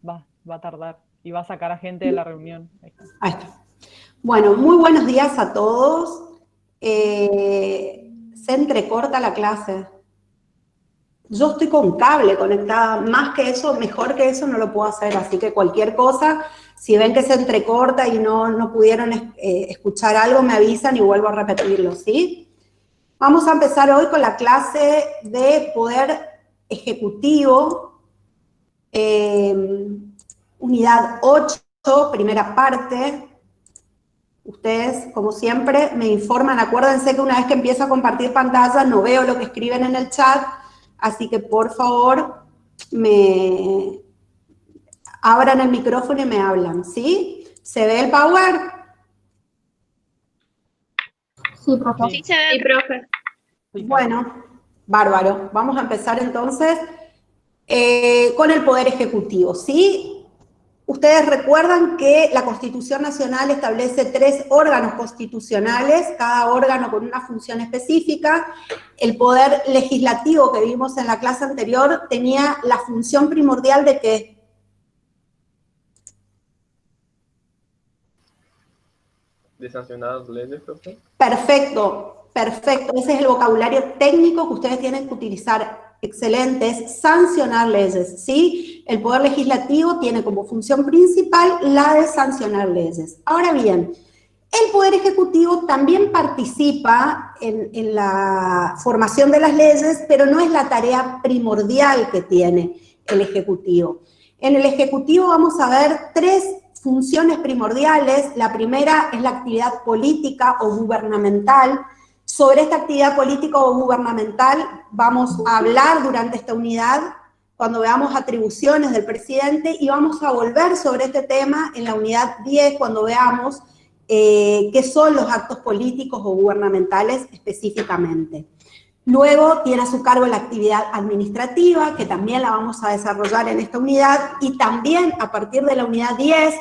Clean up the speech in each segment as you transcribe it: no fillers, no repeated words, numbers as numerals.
va a tardar y va a sacar a gente de la reunión. Ahí está. Ahí está. Bueno, muy buenos días a todos. Se entrecorta la clase. Yo estoy con cable conectada, más que eso, mejor que eso no lo puedo hacer, así que cualquier cosa, si ven que se entrecorta y no pudieron escuchar algo, me avisan y vuelvo a repetirlo, ¿sí? Vamos a empezar hoy con la clase de poder ejecutivo, unidad 8, primera parte. Ustedes, como siempre, me informan. Acuérdense que una vez que empiezo a compartir pantalla, no veo lo que escriben en el chat, así que por favor, me abran el micrófono y me hablan, ¿sí? ¿Se ve el power? Sí, profe. Sí. Sí, profe. Bueno, bárbaro. Vamos a empezar entonces con el Poder Ejecutivo, ¿sí? Ustedes recuerdan que la Constitución Nacional establece 3 órganos constitucionales, cada órgano con una función específica. El Poder Legislativo que vimos en la clase anterior tenía la función primordial de ¿qué? ¿De sancionar leyes, profe? Perfecto, perfecto. Ese es el vocabulario técnico que ustedes tienen que utilizar. Excelentes, sancionar leyes, ¿sí? El Poder Legislativo tiene como función principal la de sancionar leyes. Ahora bien, el Poder Ejecutivo también participa en la formación de las leyes, pero no es la tarea primordial que tiene el Ejecutivo. En el Ejecutivo vamos a ver 3 funciones primordiales. La primera es la actividad política o gubernamental. Sobre esta actividad política o gubernamental vamos a hablar durante esta unidad cuando veamos atribuciones del presidente y vamos a volver sobre este tema en la unidad 10 cuando veamos qué son los actos políticos o gubernamentales específicamente. Luego tiene a su cargo la actividad administrativa, que también la vamos a desarrollar en esta unidad, y también a partir de la unidad 10,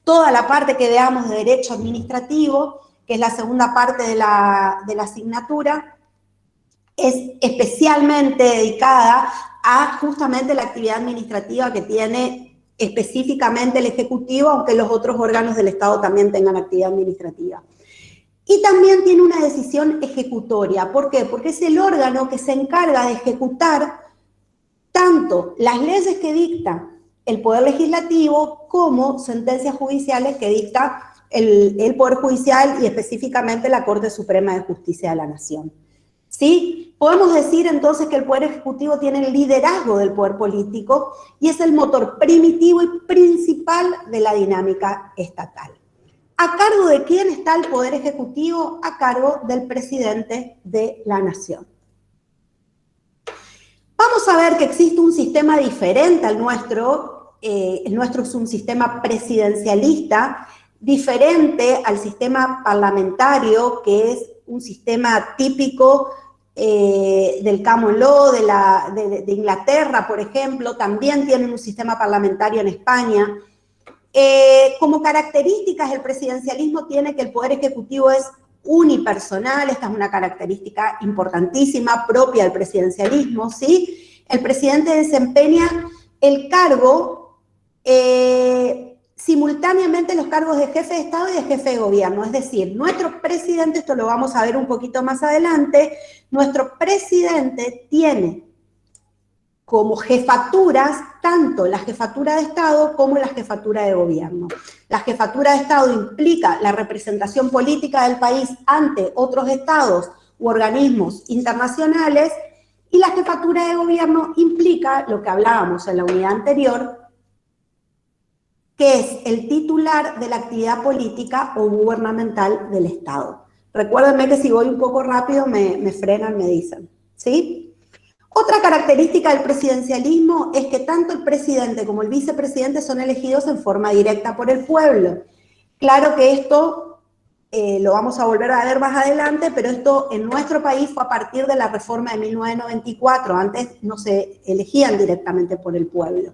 toda la parte que veamos de derecho administrativo, que es la segunda parte de la asignatura, es especialmente dedicada a justamente la actividad administrativa que tiene específicamente el Ejecutivo, aunque los otros órganos del Estado también tengan actividad administrativa. Y también tiene una decisión ejecutoria. ¿Por qué? Porque es el órgano que se encarga de ejecutar tanto las leyes que dicta el Poder Legislativo como sentencias judiciales que dicta el Poder Judicial y específicamente la Corte Suprema de Justicia de la Nación. ¿Sí? Podemos decir entonces que el Poder Ejecutivo tiene el liderazgo del poder político y es el motor primitivo y principal de la dinámica estatal. ¿A cargo de quién está el Poder Ejecutivo? A cargo del presidente de la Nación. Vamos a ver que existe un sistema diferente al nuestro. El nuestro es un sistema presidencialista, diferente al sistema parlamentario, que es un sistema típico del Common Law, de Inglaterra, por ejemplo. También tienen un sistema parlamentario en España. Como características, el presidencialismo tiene que el Poder Ejecutivo es unipersonal. Esta es una característica importantísima propia del presidencialismo, ¿sí? El presidente desempeña el cargo, simultáneamente los cargos de jefe de Estado y de jefe de gobierno. Es decir, nuestro presidente, esto lo vamos a ver un poquito más adelante, nuestro presidente tiene como jefaturas tanto la jefatura de Estado como la jefatura de gobierno. La jefatura de Estado implica la representación política del país ante otros estados u organismos internacionales, y la jefatura de gobierno implica lo que hablábamos en la unidad anterior, que es el titular de la actividad política o gubernamental del Estado. Recuérdenme que si voy un poco rápido me frenan, me dicen, ¿sí? Otra característica del presidencialismo es que tanto el presidente como el vicepresidente son elegidos en forma directa por el pueblo. Claro que esto lo vamos a volver a ver más adelante, pero esto en nuestro país fue a partir de la reforma de 1994. Antes no se elegían directamente por el pueblo.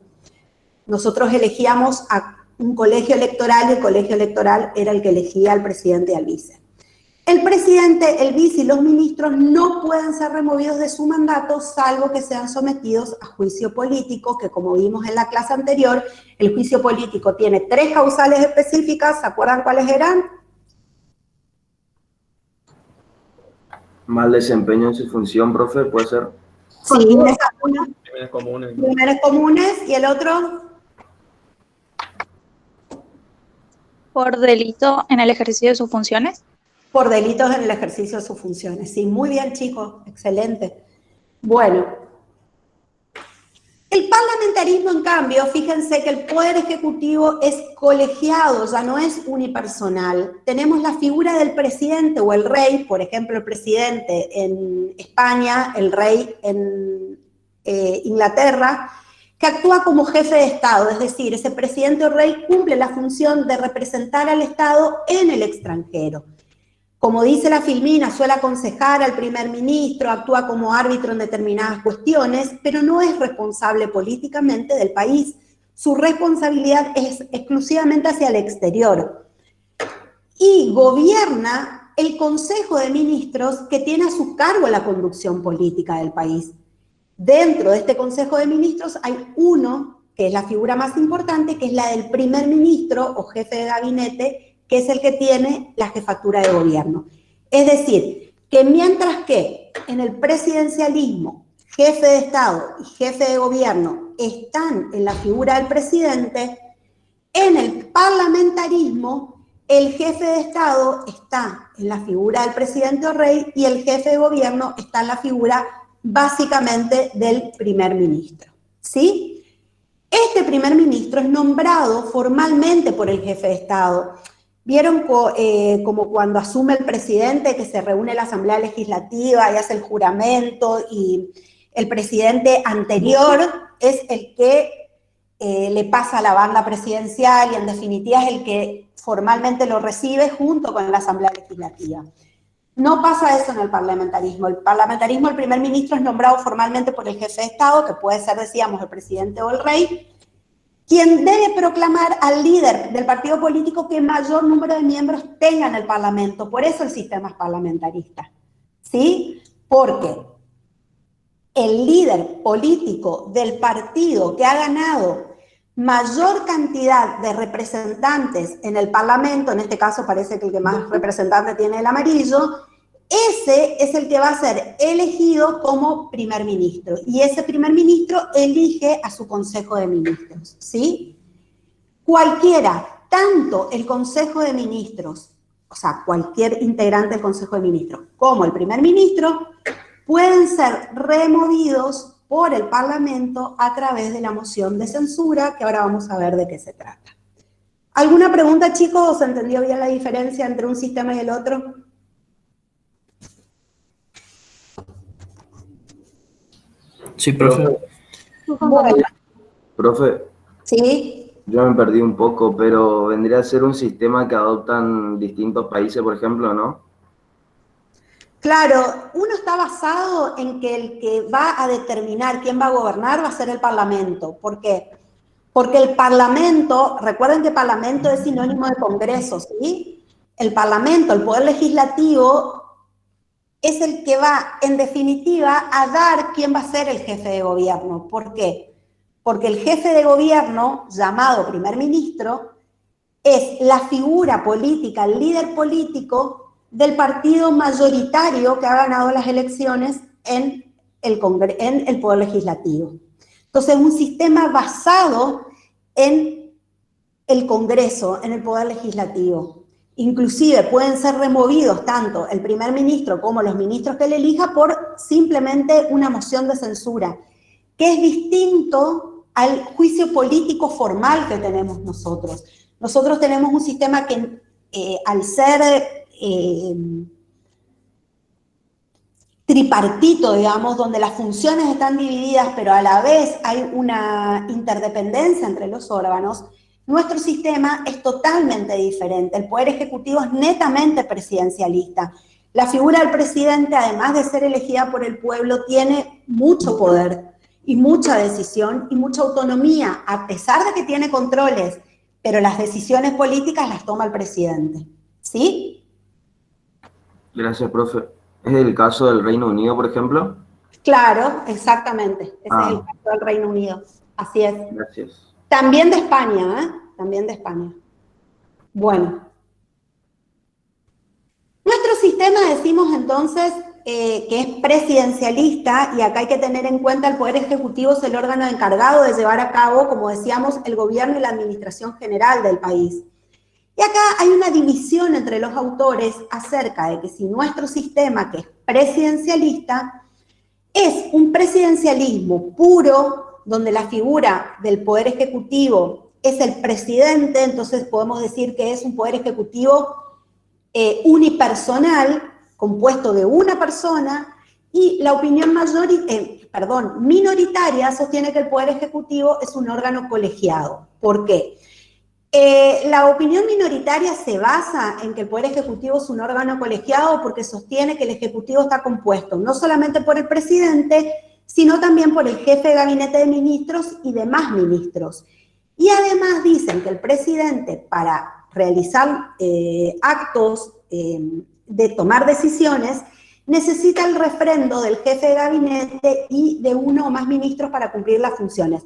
Nosotros elegíamos a un colegio electoral y el colegio electoral era el que elegía al presidente y al vice. El presidente, el vice y los ministros no pueden ser removidos de su mandato salvo que sean sometidos a juicio político, que como vimos en la clase anterior, el juicio político tiene 3 causales específicas. ¿Se acuerdan cuáles eran? Mal desempeño en su función, profe, ¿puede ser? Sí, esa es una. Crímenes comunes. Crímenes comunes. ¿Y el otro? Por delito en el ejercicio de sus funciones. Por delitos en el ejercicio de sus funciones. Sí, muy bien, chicos, excelente. Bueno, el parlamentarismo, en cambio, fíjense que el poder ejecutivo es colegiado, ya no es unipersonal. Tenemos la figura del presidente o el rey, por ejemplo, el presidente en España, el rey en Inglaterra, que actúa como jefe de Estado, es decir, ese presidente o rey cumple la función de representar al Estado en el extranjero. Como dice la Filmina, suele aconsejar al primer ministro, actúa como árbitro en determinadas cuestiones, pero no es responsable políticamente del país. Su responsabilidad es exclusivamente hacia el exterior. Y gobierna el Consejo de Ministros, que tiene a su cargo la conducción política del país. Dentro de este Consejo de Ministros hay uno, que es la figura más importante, que es la del primer ministro o jefe de gabinete, que es el que tiene la jefatura de gobierno. Es decir, que mientras que en el presidencialismo, jefe de Estado y jefe de gobierno están en la figura del presidente, en el parlamentarismo, el jefe de Estado está en la figura del presidente o rey y el jefe de gobierno está en la figura básicamente del primer ministro. ¿Sí? Este primer ministro es nombrado formalmente por el jefe de Estado. ¿Vieron como cuando asume el presidente que se reúne la Asamblea Legislativa y hace el juramento y el presidente anterior es el que le pasa la banda presidencial y en definitiva es el que formalmente lo recibe junto con la Asamblea Legislativa? No pasa eso en el parlamentarismo. El parlamentarismo, el primer ministro es nombrado formalmente por el jefe de Estado, que puede ser, decíamos, el presidente o el rey, quien debe proclamar al líder del partido político que mayor número de miembros tenga en el Parlamento. Por eso el sistema es parlamentarista, ¿sí? Porque el líder político del partido que ha ganado mayor cantidad de representantes en el Parlamento, en este caso parece que el que más representantes tiene el amarillo, ese es el que va a ser elegido como primer ministro. Y ese primer ministro elige a su Consejo de Ministros, ¿sí? Cualquiera, tanto el Consejo de Ministros, o sea, cualquier integrante del Consejo de Ministros, como el primer ministro, pueden ser removidos por el Parlamento a través de la moción de censura, que ahora vamos a ver de qué se trata. ¿Alguna pregunta, chicos? ¿Se entendió bien la diferencia entre un sistema y el otro? Sí, profe. Bueno, Profe, sí. yo me perdí un poco, pero vendría a ser un sistema que adoptan distintos países, por ejemplo, ¿no? Claro, uno está basado en que el que va a determinar quién va a gobernar va a ser el Parlamento. ¿Por qué? Porque el Parlamento, recuerden que Parlamento es sinónimo de Congreso, ¿sí? El Parlamento, el Poder Legislativo, es el que va, en definitiva, a dar quién va a ser el jefe de gobierno. ¿Por qué? Porque el jefe de gobierno, llamado primer ministro, es la figura política, el líder político del partido mayoritario que ha ganado las elecciones en el Poder Legislativo. Entonces, un sistema basado en el Congreso, en el Poder Legislativo. Inclusive pueden ser removidos tanto el primer ministro como los ministros que él elija por simplemente una moción de censura, que es distinto al juicio político formal que tenemos nosotros. Nosotros tenemos un sistema que al ser tripartito, digamos, donde las funciones están divididas, pero a la vez hay una interdependencia entre los órganos, nuestro sistema es totalmente diferente. El Poder Ejecutivo es netamente presidencialista. La figura del presidente, además de ser elegida por el pueblo, tiene mucho poder y mucha decisión y mucha autonomía, a pesar de que tiene controles, pero las decisiones políticas las toma el presidente, ¿sí? Gracias, profe. ¿Es el caso del Reino Unido, por ejemplo? Claro, exactamente. Ese es el Ah, caso del Reino Unido. Así es. gracias. También de España, ¿eh? También de España. Bueno. Nuestro sistema decimos entonces que es presidencialista y acá hay que tener en cuenta el Poder Ejecutivo es el órgano encargado de llevar a cabo, como decíamos, el gobierno y la administración general del país. Y acá hay una división entre los autores acerca de que si nuestro sistema, que es presidencialista, es un presidencialismo puro, donde la figura del Poder Ejecutivo es el presidente, entonces podemos decir que es un Poder Ejecutivo unipersonal, compuesto de una persona, y la opinión minoritaria sostiene que el Poder Ejecutivo es un órgano colegiado. ¿Por qué? La opinión minoritaria se basa en que el Poder Ejecutivo es un órgano colegiado porque sostiene que el Ejecutivo está compuesto no solamente por el presidente, sino también por el jefe de gabinete de ministros y demás ministros. Y además dicen que el presidente, para realizar actos de tomar decisiones, necesita el refrendo del jefe de gabinete y de uno o más ministros para cumplir las funciones.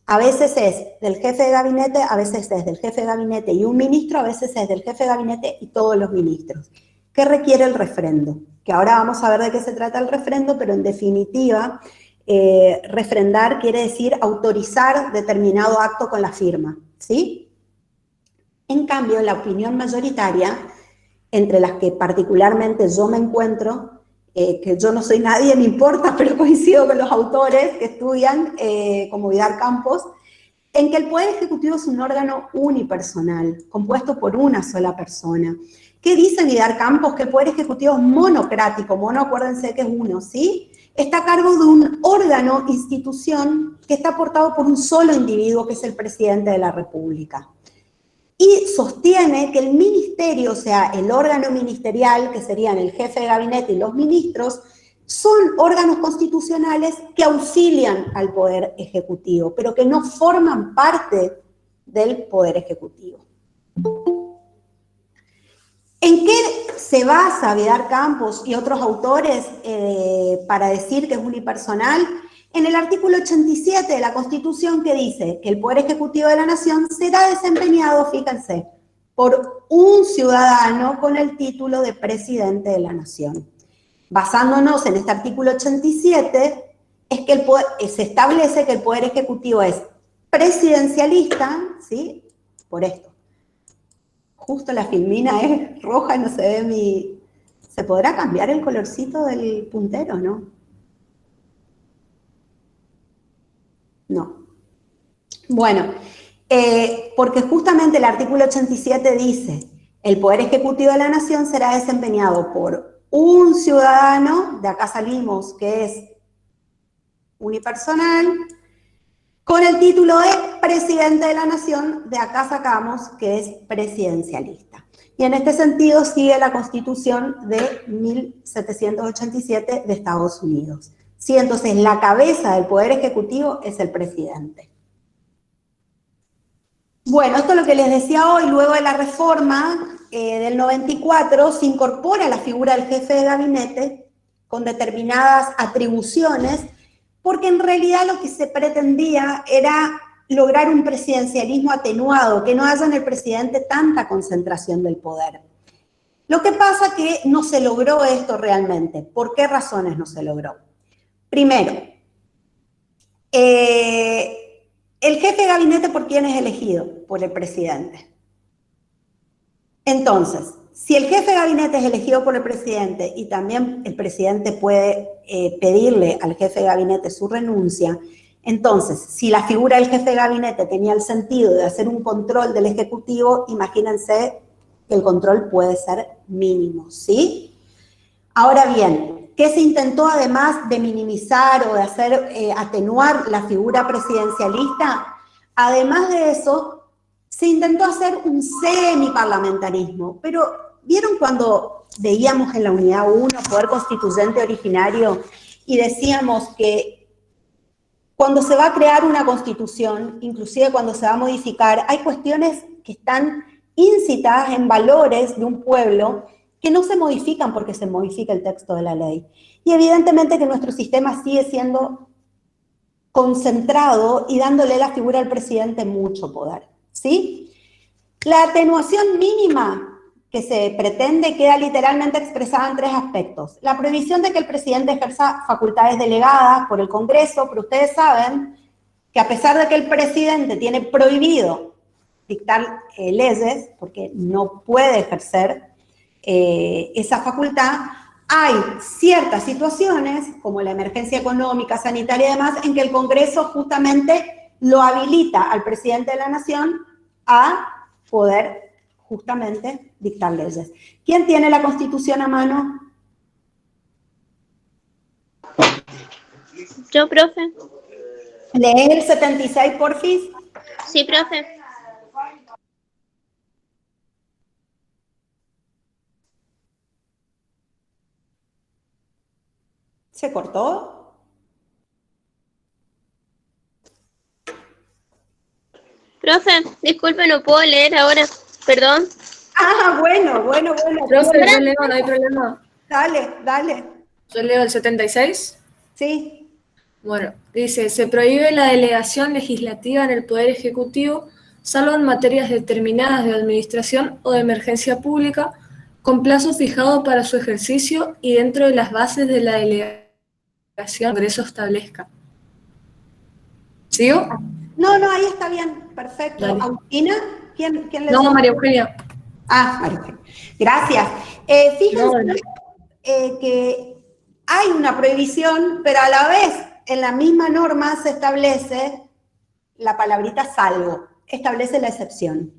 A veces es del jefe de gabinete, a veces es del jefe de gabinete y un ministro, a veces es del jefe de gabinete y todos los ministros. ¿Qué requiere el refrendo? Que ahora vamos a ver de qué se trata el refrendo, pero en definitiva, refrendar quiere decir autorizar determinado acto con la firma, ¿sí? En cambio, la opinión mayoritaria, entre las que particularmente yo me encuentro, que yo no soy nadie, me importa, pero coincido con los autores que estudian, como Vidal Campos, en que el Poder Ejecutivo es un órgano unipersonal, compuesto por una sola persona. ¿Qué dice Vidal Campos? Que el Poder Ejecutivo es monocrático, acuérdense que es uno, ¿sí? Está a cargo de un órgano, institución, que está aportado por un solo individuo, que es el presidente de la República. Y sostiene que el ministerio, o sea, el órgano ministerial, que serían el jefe de gabinete y los ministros, son órganos constitucionales que auxilian al Poder Ejecutivo, pero que no forman parte del Poder Ejecutivo. ¿En qué se basa Vidal Campos y otros autores para decir que es unipersonal? En el artículo 87 de la Constitución, que dice que el Poder Ejecutivo de la Nación será desempeñado, fíjense, por un ciudadano con el título de presidente de la Nación. Basándonos en este artículo 87, es que se establece que el Poder Ejecutivo es presidencialista, ¿sí? Por esto. Justo la filmina es roja y no se ve mi... ¿Se podrá cambiar el colorcito del puntero, no? No. Bueno, porque justamente el artículo 87 dice, el Poder Ejecutivo de la Nación será desempeñado por un ciudadano, de acá salimos que es unipersonal, con el título de presidente de la Nación, de acá sacamos que es presidencialista. Y en este sentido sigue la Constitución de 1787 de Estados Unidos. Sí, entonces la cabeza del Poder Ejecutivo es el presidente. Bueno, esto es lo que les decía hoy. Luego de la reforma del 94 se incorpora la figura del jefe de gabinete con determinadas atribuciones, porque en realidad lo que se pretendía era lograr un presidencialismo atenuado, que no haya en el presidente tanta concentración del poder. Lo que pasa es que no se logró esto realmente. ¿Por qué razones no se logró? Primero, el jefe de gabinete, ¿por quién es elegido? Por el presidente. Entonces, si el jefe de gabinete es elegido por el presidente y también el presidente puede pedirle al jefe de gabinete su renuncia, entonces, si la figura del jefe de gabinete tenía el sentido de hacer un control del Ejecutivo, imagínense que el control puede ser mínimo, ¿sí? Ahora bien, ¿qué se intentó además de minimizar o de hacer atenuar la figura presidencialista? Además de eso, se intentó hacer un semiparlamentarismo, pero ¿vieron cuando veíamos en la Unidad 1, Poder Constituyente Originario, y decíamos que cuando se va a crear una constitución, inclusive cuando se va a modificar, hay cuestiones que están incitadas en valores de un pueblo que no se modifican porque se modifica el texto de la ley. Y evidentemente que nuestro sistema sigue siendo concentrado y dándole a la figura al presidente mucho poder, ¿sí? La atenuación mínima que se pretende queda literalmente expresada en 3 aspectos. La prohibición de que el presidente ejerza facultades delegadas por el Congreso, pero ustedes saben que a pesar de que el presidente tiene prohibido dictar leyes, porque no puede ejercer esa facultad, hay ciertas situaciones, como la emergencia económica, sanitaria y demás, en que el Congreso justamente lo habilita al presidente de la Nación a poder justamente dictar leyes. ¿Quién tiene la Constitución a mano? Yo, profe. ¿Lee el 76, porfis? Sí, profe. ¿Se cortó? Profe, disculpe, no puedo leer ahora. Perdón. Ah, bueno. Profe, yo leo, no hay problema. Dale. Yo leo el 76. Sí. Bueno, dice, se prohíbe la delegación legislativa en el Poder Ejecutivo, salvo en materias determinadas de administración o de emergencia pública, con plazo fijado para su ejercicio y dentro de las bases de la delegación que el Congreso establezca. ¿Sigo? No, ahí está bien, perfecto. Dale. ¿Agustina? ¿Quién le No, dice? María Eugenia. Ah, María Eugenia. Gracias. Fíjense que hay una prohibición, pero a la vez en la misma norma se establece la palabrita salvo, establece la excepción.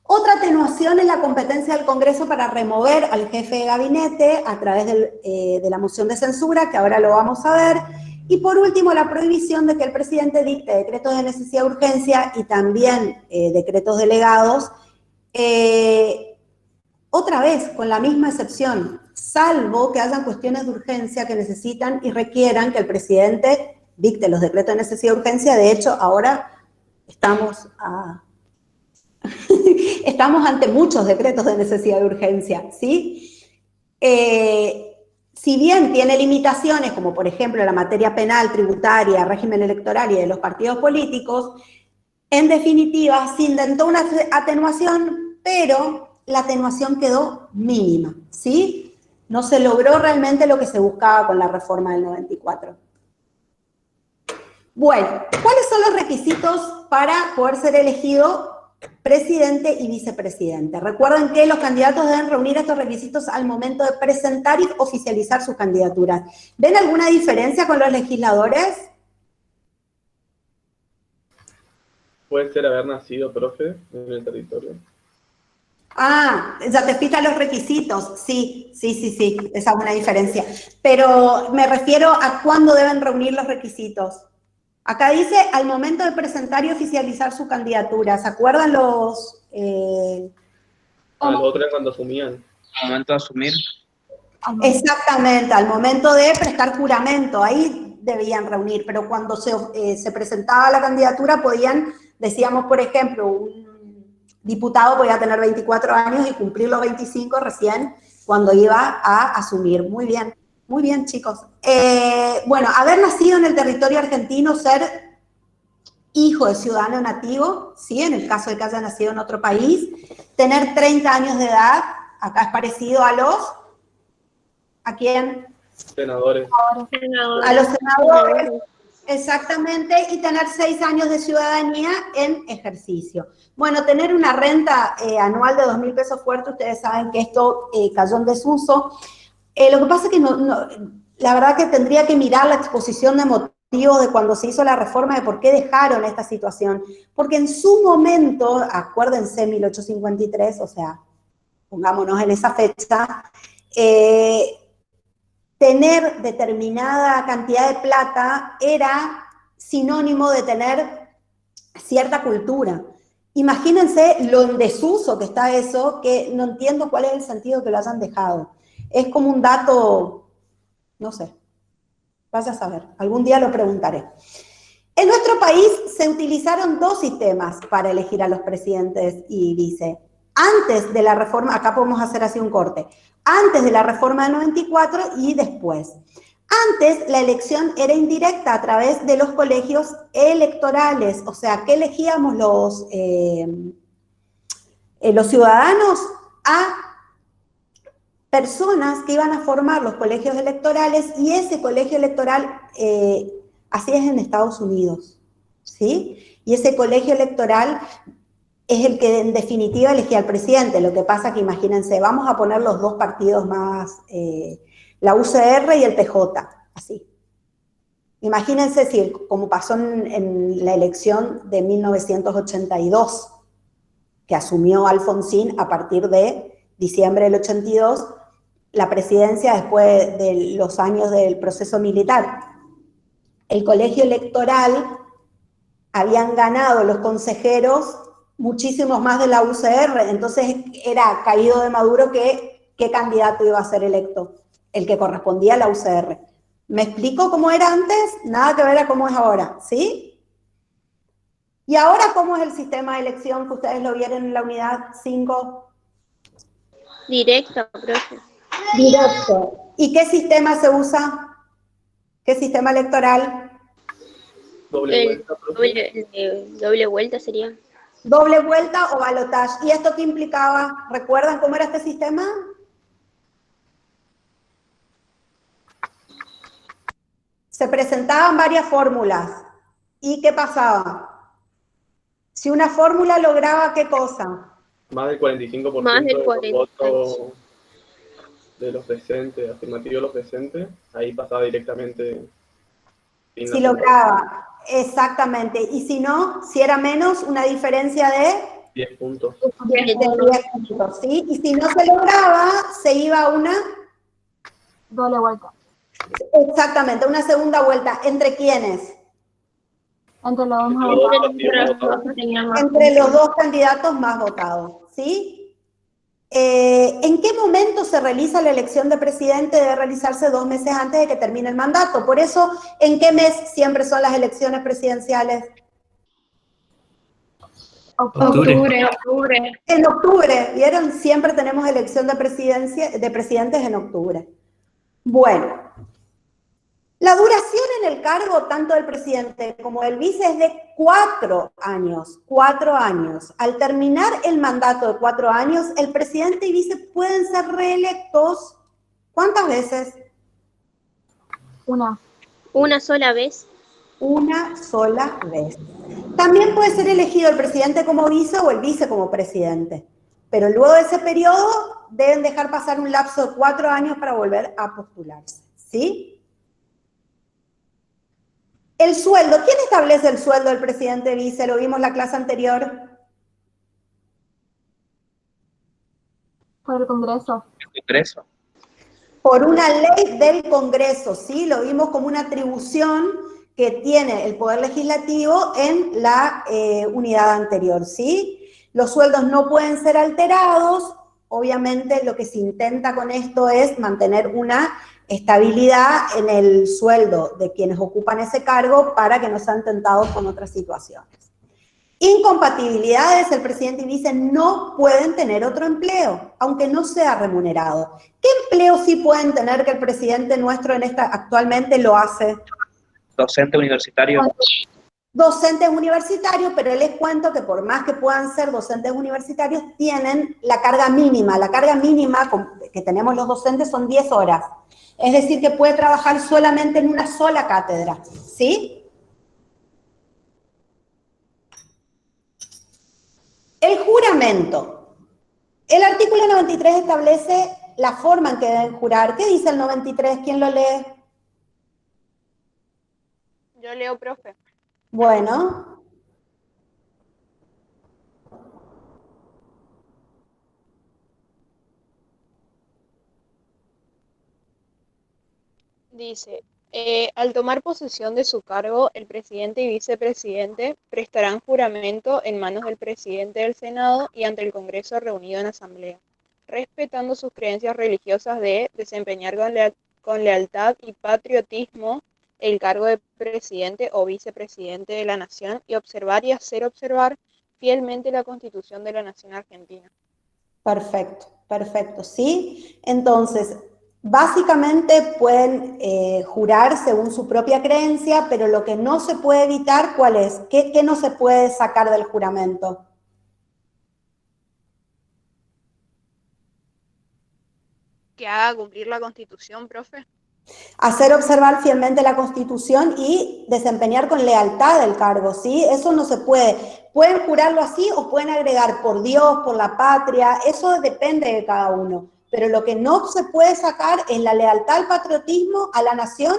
Otra atenuación es la competencia del Congreso para remover al jefe de gabinete a través de la moción de censura, que ahora lo vamos a ver. Y por último, la prohibición de que el presidente dicte decretos de necesidad de urgencia y también decretos delegados, otra vez con la misma excepción, salvo que hayan cuestiones de urgencia que necesitan y requieran que el presidente dicte los decretos de necesidad de urgencia. De hecho, ahora estamos ante muchos decretos de necesidad de urgencia, ¿sí? Si bien tiene limitaciones, como por ejemplo la materia penal, tributaria, régimen electoral y de los partidos políticos, en definitiva se intentó una atenuación, pero la atenuación quedó mínima, ¿sí? No se logró realmente lo que se buscaba con la reforma del 94. Bueno, ¿cuáles son los requisitos para poder ser elegido presidente y vicepresidente? Recuerden que los candidatos deben reunir estos requisitos al momento de presentar y oficializar sus candidaturas. ¿Ven alguna diferencia con los legisladores? Puede ser haber nacido, profe, en el territorio. Ah, ya te fijas los requisitos. Sí, esa es una diferencia. Pero me refiero a cuándo deben reunir los requisitos. Acá dice, al momento de presentar y oficializar su candidatura. ¿Se acuerdan los...? Al otro cuando asumían. Al momento de asumir. Exactamente, al momento de prestar juramento, ahí debían reunir, pero cuando se presentaba la candidatura podían, decíamos por ejemplo, un diputado podía tener 24 años y cumplir los 25 recién cuando iba a asumir. Muy bien chicos. Bueno, haber nacido en el territorio argentino, ser hijo de ciudadano nativo, ¿sí? En el caso de que haya nacido en otro país, tener 30 años de edad, acá es parecido a los... ¿A quién? Senadores. A los senadores, exactamente, y tener 6 años de ciudadanía en ejercicio. Bueno, tener una renta anual de 2.000 pesos fuerte, ustedes saben que esto cayó en desuso. Lo que pasa es que la verdad que tendría que mirar la exposición de motivos de cuando se hizo la reforma, de por qué dejaron esta situación. Porque en su momento, acuérdense, 1853, o sea, pongámonos en esa fecha, tener determinada cantidad de plata era sinónimo de tener cierta cultura. Imagínense lo en desuso que está eso, que no entiendo cuál es el sentido que lo hayan dejado. Es como un dato, no sé, vaya a saber, algún día lo preguntaré. En nuestro país se utilizaron 2 sistemas para elegir a los presidentes y vice. antes de la reforma, acá podemos hacer así un corte, antes de la reforma del 94 y después. Antes la elección era indirecta a través de los colegios electorales, o sea, que elegíamos los ciudadanos a personas que iban a formar los colegios electorales, y ese colegio electoral, así es en Estados Unidos, ¿sí? Y ese colegio electoral es el que en definitiva elegía al presidente. Lo que pasa que imagínense, vamos a poner los dos partidos más, la UCR y el PJ, así. Imagínense si, como pasó en la elección de 1982, que asumió Alfonsín a partir de diciembre del 82, la presidencia después de los años del proceso militar. El colegio electoral habían ganado los consejeros muchísimos más de la UCR, entonces era caído de Maduro que qué candidato iba a ser electo, el que correspondía a la UCR. ¿Me explico cómo era antes? Nada que ver a cómo es ahora, ¿sí? Y ahora, ¿cómo es el sistema de elección que ustedes lo vieron en la unidad 5? Directo, profe. Directo. ¿Y qué sistema se usa? ¿Qué sistema electoral? Doble vuelta, profe. Doble vuelta sería. Doble vuelta o balotaje. ¿Y esto qué implicaba? ¿Recuerdan cómo era este sistema? Se presentaban varias fórmulas. ¿Y qué pasaba? Si una fórmula lograba, ¿qué cosa? Más del 45% Más del de los 40. votos de los presentes, afirmativo de los presentes, ahí pasaba directamente. Si lograba, exactamente. Y si no, si era menos, una diferencia de 10 puntos. 10 puntos, ¿sí? Y si no se lograba, se iba a una Doble vuelta. exactamente, una segunda vuelta. ¿Entre quiénes? Entre los dos Los dos partidos más votados. Entre los dos candidatos más votados, ¿sí? ¿En qué momento se realiza la elección de presidente? Debe realizarse 2 meses antes de que termine el mandato. Por eso, ¿en qué mes siempre son las elecciones presidenciales? Octubre. En octubre, ¿vieron? Siempre tenemos elección de presidentes en octubre. Bueno, la duración en el cargo, tanto del presidente como del vice, es de 4 años. 4 años. Al terminar el mandato de 4 años, el presidente y vice pueden ser reelectos. ¿Cuántas veces? Una sola vez. Una sola vez. También puede ser elegido el presidente como vice o el vice como presidente. Pero luego de ese periodo deben dejar pasar un lapso de 4 años para volver a postularse. ¿Sí? El sueldo. ¿Quién establece el sueldo del presidente vice? Lo vimos en la clase anterior. Por el Congreso. Por una ley del Congreso, ¿sí? Lo vimos como una atribución que tiene el Poder Legislativo en la unidad anterior, ¿sí? Los sueldos no pueden ser alterados. Obviamente lo que se intenta con esto es mantener una estabilidad en el sueldo de quienes ocupan ese cargo para que no sean tentados con otras situaciones. Incompatibilidades, el presidente y vice no pueden tener otro empleo, aunque no sea remunerado. ¿Qué empleo sí pueden tener que el presidente nuestro actualmente lo hace? Docente universitario. Docentes universitarios, pero les cuento que por más que puedan ser docentes universitarios, tienen la carga mínima. La carga mínima que tenemos los docentes son 10 horas. Es decir, que puede trabajar solamente en una sola cátedra, ¿sí? El juramento. El artículo 93 establece la forma en que deben jurar. ¿Qué dice el 93? ¿Quién lo lee? Yo leo, profe. Bueno. Dice, al tomar posesión de su cargo, el presidente y vicepresidente prestarán juramento en manos del presidente del Senado y ante el Congreso reunido en asamblea, respetando sus creencias religiosas de desempeñar con lealtad y patriotismo el cargo de presidente o vicepresidente de la nación y observar y hacer observar fielmente la Constitución de la Nación Argentina. Perfecto, perfecto, ¿sí? Entonces, básicamente pueden jurar según su propia creencia, pero lo que no se puede evitar, ¿cuál es? ¿Qué no se puede sacar del juramento? Que haga cumplir la Constitución, profe. Hacer observar fielmente la Constitución y desempeñar con lealtad el cargo, ¿sí? Eso no se puede. Pueden jurarlo así o pueden agregar por Dios, por la patria, eso depende de cada uno. Pero lo que no se puede sacar es la lealtad al patriotismo, a la nación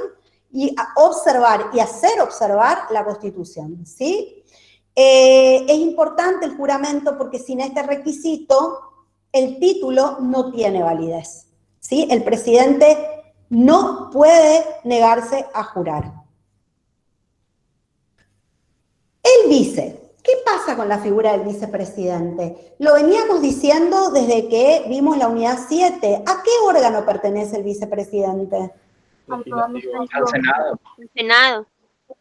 y a observar y hacer observar la Constitución, ¿sí? Es importante el juramento porque sin este requisito el título no tiene validez, ¿sí? El presidente no puede negarse a jurar. El vice. ¿Qué pasa con la figura del vicepresidente? Lo veníamos diciendo desde que vimos la unidad 7. ¿A qué órgano pertenece el vicepresidente? Al Poder Legislativo. Al Senado. El Senado.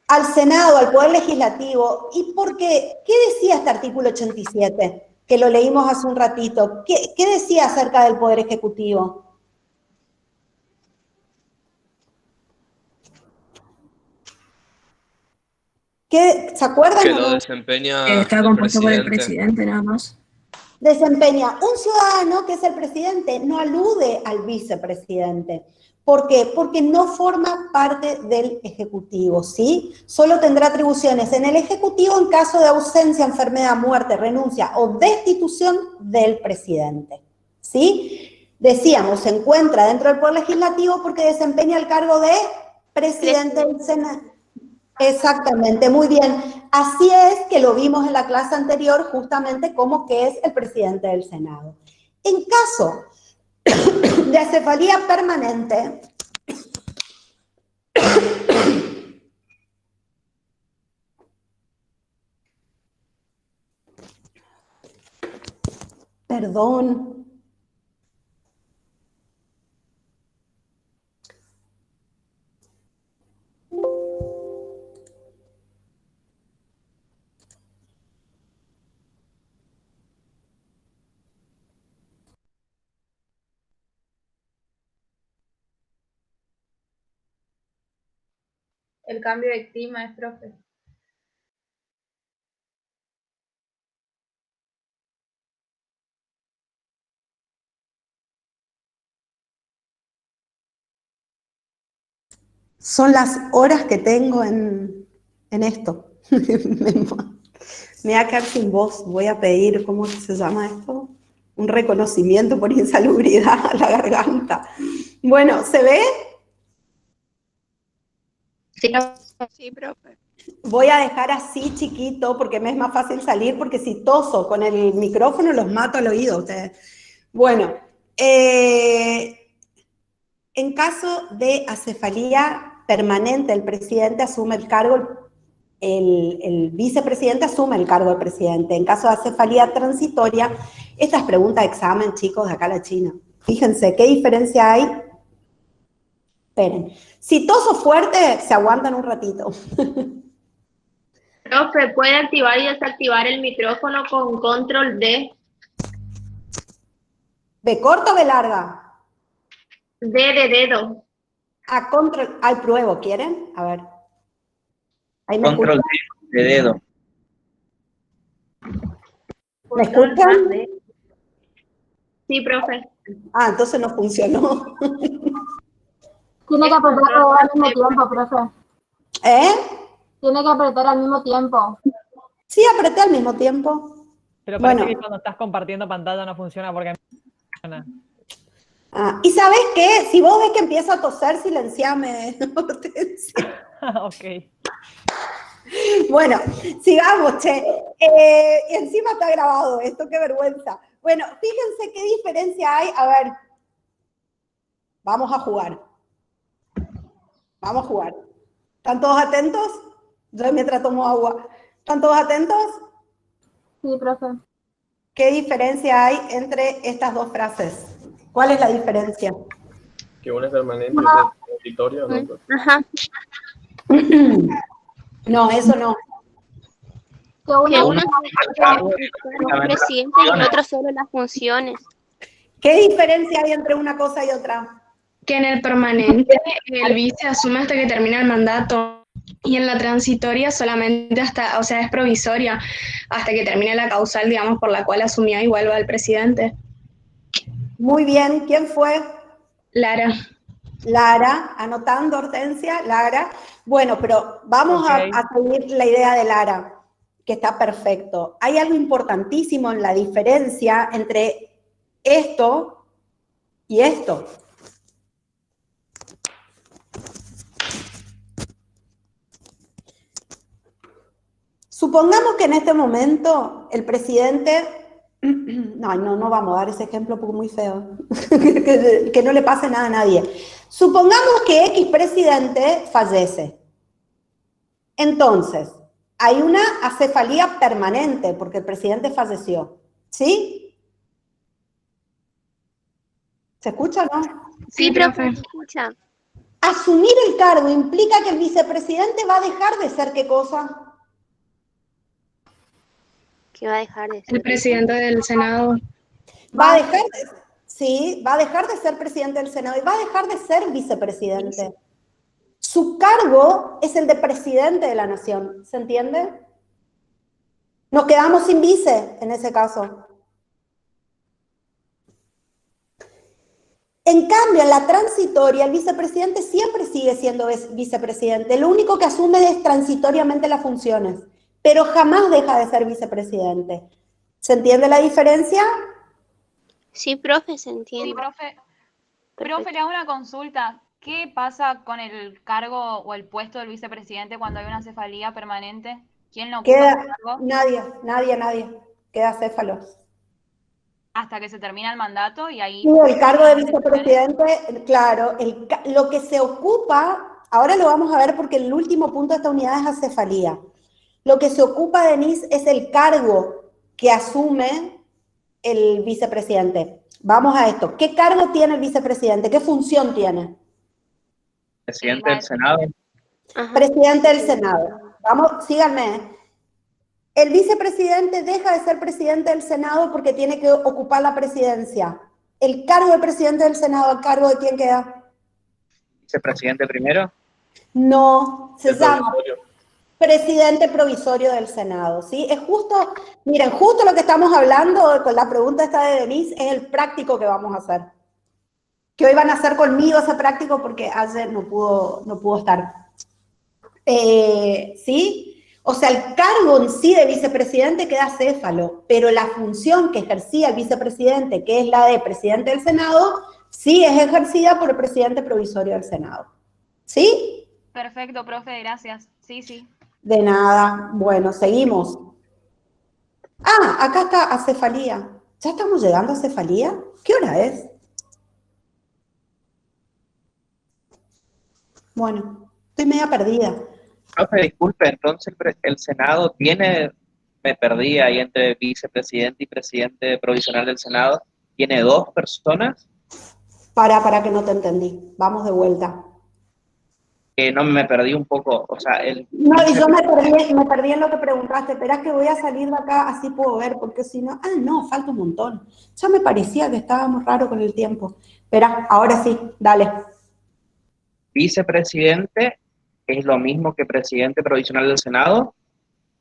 Al Senado, al Poder Legislativo. ¿Y por qué? ¿Qué decía este artículo 87? Que lo leímos hace un ratito. ¿Qué decía acerca del Poder Ejecutivo? ¿Se acuerdan? Que lo desempeña Está compuesto por el presidente nada más. Desempeña un ciudadano que es el presidente, no alude al vicepresidente. ¿Por qué? Porque no forma parte del Ejecutivo, ¿sí? Solo tendrá atribuciones en el Ejecutivo en caso de ausencia, enfermedad, muerte, renuncia o destitución del presidente, ¿sí? Decíamos, se encuentra dentro del Poder Legislativo porque desempeña el cargo de presidente del Senado. Exactamente, muy bien. Así es que lo vimos en la clase anterior, justamente como que es el presidente del Senado. En caso de acefalía permanente, perdón. El cambio de clima es, profe. Son las horas que tengo en esto. Me voy a quedar sin voz. Voy a pedir, ¿cómo se llama esto? Un reconocimiento por insalubridad a la garganta. Bueno, ¿se ve? Sí, profe. Voy a dejar así chiquito porque me es más fácil salir porque si toso con el micrófono los mato al oído ustedes. Bueno, en caso de acefalía permanente, el presidente asume el cargo, el vicepresidente asume el cargo del presidente. En caso de acefalía transitoria, esta es pregunta de examen, chicos, de acá a la China. Fíjense, ¿qué diferencia hay? Esperen. Si toso fuerte, se aguantan un ratito. Profe, puede activar y desactivar el micrófono con control D. ¿De corto o de larga? D de dedo. A control, hay pruebo, ¿quieren? A ver. Ahí me Control escuchan. D de dedo. ¿Me escuchan? Sí, profe. Ah, entonces no funcionó. Tiene que apretar al mismo tiempo, profe. ¿Eh? Tiene que apretar al mismo tiempo. Sí, apreté al mismo tiempo. Pero parece Bueno. que cuando estás compartiendo pantalla no funciona porque funciona. Ah, ¿y sabes qué? Si vos ves que empiezo a toser, silenciame. Ok. Bueno, sigamos, che. Y encima está grabado esto, qué vergüenza. Bueno, fíjense qué diferencia hay. A ver, vamos a jugar. Vamos a jugar. ¿Están todos atentos? Yo mientras tomo agua. ¿Están todos atentos? Sí, profe. ¿Qué diferencia hay entre estas dos frases? ¿Cuál es la diferencia? Que una es permanente y otra es transitoria, ¿no? Ajá. No, eso no. Que uno, Que uno es presidente y el otro solo las funciones. ¿Qué diferencia hay entre una cosa y otra? Que en el permanente el vice asume hasta que termina el mandato y en la transitoria solamente hasta, o sea, es provisoria hasta que termine la causal, digamos, por la cual asumió y vuelva el presidente. Muy bien, ¿quién fue? Lara. Lara, anotando Hortensia, Lara. Bueno, pero vamos a seguir la idea de Lara, que está perfecto. Hay algo importantísimo en la diferencia entre esto y esto. Supongamos que en este momento el presidente... No vamos a dar ese ejemplo porque es muy feo. que no le pase nada a nadie. Supongamos que X presidente fallece. Entonces, hay una acefalía permanente porque el presidente falleció. ¿Sí? ¿Se escucha o no? Sí, profe, se escucha. Asumir el cargo implica que el vicepresidente va a dejar de ser ¿qué cosa? Que va a dejar de ser. El presidente del Senado. Va a dejar va a dejar de ser presidente del Senado y va a dejar de ser vicepresidente. Su cargo es el de presidente de la nación, ¿se entiende? Nos quedamos sin vice en ese caso. En cambio, en la transitoria, el vicepresidente siempre sigue siendo vicepresidente. Lo único que asume es transitoriamente las funciones, pero jamás deja de ser vicepresidente. ¿Se entiende la diferencia? Sí, profe, se entiende. Sí, profe. Profe, le hago una consulta. ¿Qué pasa con el cargo o el puesto del vicepresidente cuando hay una cefalía permanente? ¿Quién lo ocupa el cargo? Nadie. Queda céfalo. Hasta que se termina el mandato y ahí... Sí, el cargo de vicepresidente, claro, lo que se ocupa, ahora lo vamos a ver porque el último punto de esta unidad es acefalía. Lo que se ocupa, Denise, es el cargo que asume el vicepresidente. Vamos a esto. ¿Qué cargo tiene el vicepresidente? ¿Qué función tiene? Presidente del Senado. Ajá. Presidente del Senado. Vamos, síganme. El vicepresidente deja de ser presidente del Senado porque tiene que ocupar la presidencia. ¿El cargo de presidente del Senado, ¿a cargo de quién queda? ¿Vicepresidente primero? No, se llama Provisorio. presidente provisorio del Senado, ¿sí? Es justo, miren, justo lo que estamos hablando con la pregunta esta de Denise es el práctico que vamos a hacer. Que hoy van a hacer conmigo ese práctico porque ayer no pudo estar. ¿Sí? O sea, el cargo en sí de vicepresidente queda céfalo, pero la función que ejercía el vicepresidente, que es la de presidente del Senado, sí es ejercida por el presidente provisorio del Senado. ¿Sí? Perfecto, profe, gracias. Sí. De nada. Bueno, seguimos. Ah, acá está acefalía. ¿Ya estamos llegando a acefalía? ¿Qué hora es? Bueno, estoy media perdida. Profe, disculpe, entonces el Senado tiene, me perdí ahí entre vicepresidente y presidente provisional del Senado, ¿tiene dos personas? Para que no te entendí. Vamos de vuelta. No, me perdí un poco, o sea, No, y yo me perdí en lo que preguntaste. Esperá que voy a salir de acá, así puedo ver, porque si no... Ah, no, falta un montón. Ya me parecía que estábamos raros con el tiempo. Esperá, ahora sí, dale. ¿Vicepresidente es lo mismo que presidente provisional del Senado?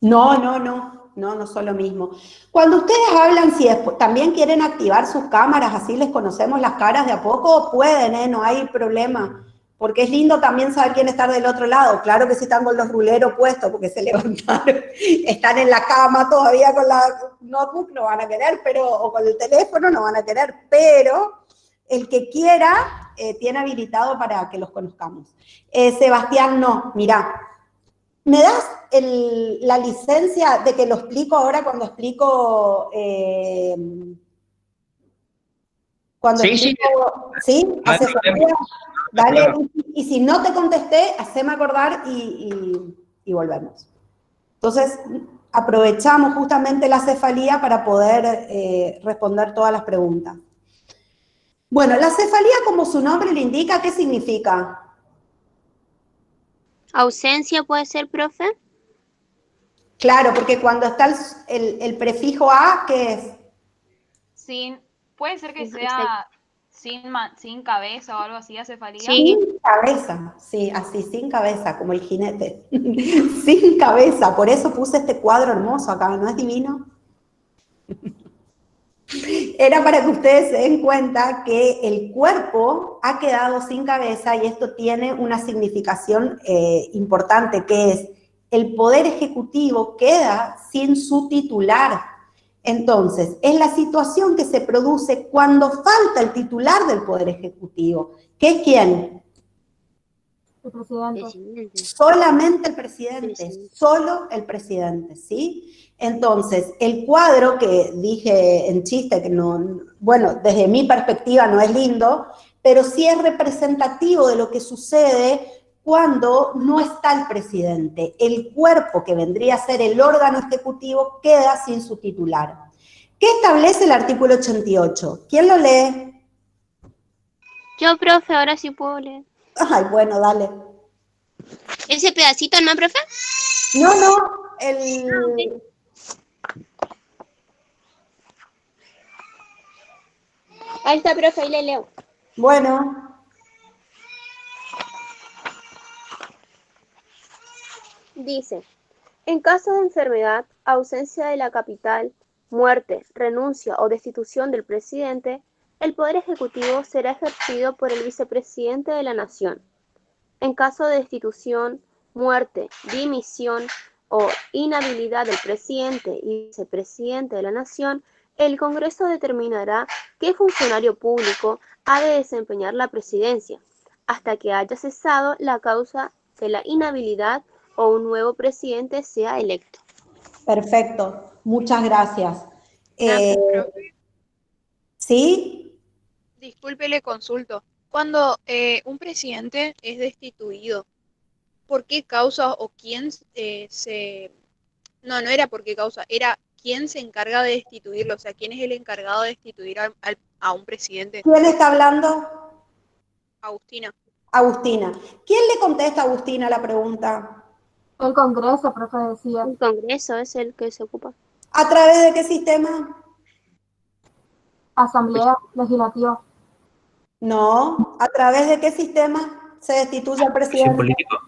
No son lo mismo. Cuando ustedes hablan, si también quieren activar sus cámaras, así les conocemos las caras de a poco, pueden, no hay problema. Porque es lindo también saber quién está del otro lado. Claro que si están con los ruleros puestos, porque se levantaron, están en la cama todavía con la notebook, no van a querer, o con el teléfono no van a querer, pero el que quiera tiene habilitado para que los conozcamos. Sebastián, no, mirá. ¿Me das la licencia de que lo explico ahora cuando explico... ¿Sí? Dale, y si no te contesté, haceme acordar y volvemos. Entonces, aprovechamos justamente la cefalía para poder responder todas las preguntas. Bueno, la cefalía, como su nombre le indica, ¿qué significa? ¿Ausencia puede ser, profe? Claro, porque cuando está el prefijo a, ¿qué es? Puede ser que sea sin cabeza o algo así, acefalía. Sin cabeza, sí, así, sin cabeza, como el jinete. Sin cabeza, por eso puse este cuadro hermoso acá, ¿no es divino? Era para que ustedes se den cuenta que el cuerpo ha quedado sin cabeza y esto tiene una significación importante, que es el poder ejecutivo queda sin su titular. Entonces, es la situación que se produce cuando falta el titular del poder ejecutivo. ¿Qué es quién? El presidente. Solamente el presidente, solo el presidente, ¿sí? Entonces, el cuadro que dije en chiste, que no, bueno, desde mi perspectiva no es lindo, pero sí es representativo de lo que sucede cuando no está el presidente. El cuerpo, que vendría a ser el órgano ejecutivo, queda sin su titular. ¿Qué establece el artículo 88? ¿Quién lo lee? Yo, profe, ahora sí puedo leer. Ay, bueno, dale. ¿Ese pedacito, no, profe? No, Ahí está, profe, ahí le leo. Bueno. Dice, en caso de enfermedad, ausencia de la capital, muerte, renuncia o destitución del presidente, el Poder Ejecutivo será ejercido por el Vicepresidente de la Nación. En caso de destitución, muerte, dimisión o inhabilidad del presidente y vicepresidente de la Nación, el Congreso determinará qué funcionario público ha de desempeñar la presidencia, hasta que haya cesado la causa de la inhabilidad o un nuevo presidente sea electo. Perfecto, muchas gracias. ¿Sí? Disculpe, le consulto. Cuando un presidente es destituido, ¿por qué causa o quién No era por qué causa, era quién se encarga de destituirlo, o sea, quién es el encargado de destituir a un presidente. ¿Quién está hablando? Agustina. Agustina. ¿Quién le contesta a Agustina la pregunta? El Congreso, profe, decía. El Congreso es el que se ocupa. ¿A través de qué sistema? Asamblea Legislativa. No. ¿A través de qué sistema se destituye al presidente? ¿Juicio político?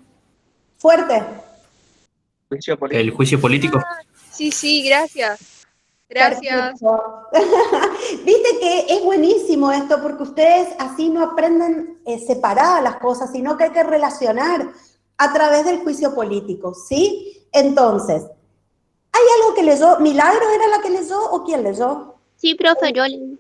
Fuerte. ¿El juicio político? Sí, gracias. Gracias. Viste que es buenísimo esto porque ustedes así no aprenden separadas las cosas, sino que hay que relacionar a través del juicio político, ¿sí? Entonces, ¿hay algo que leyó? ¿Milagros era la que leyó o quién leyó? Sí, profe, yo leí.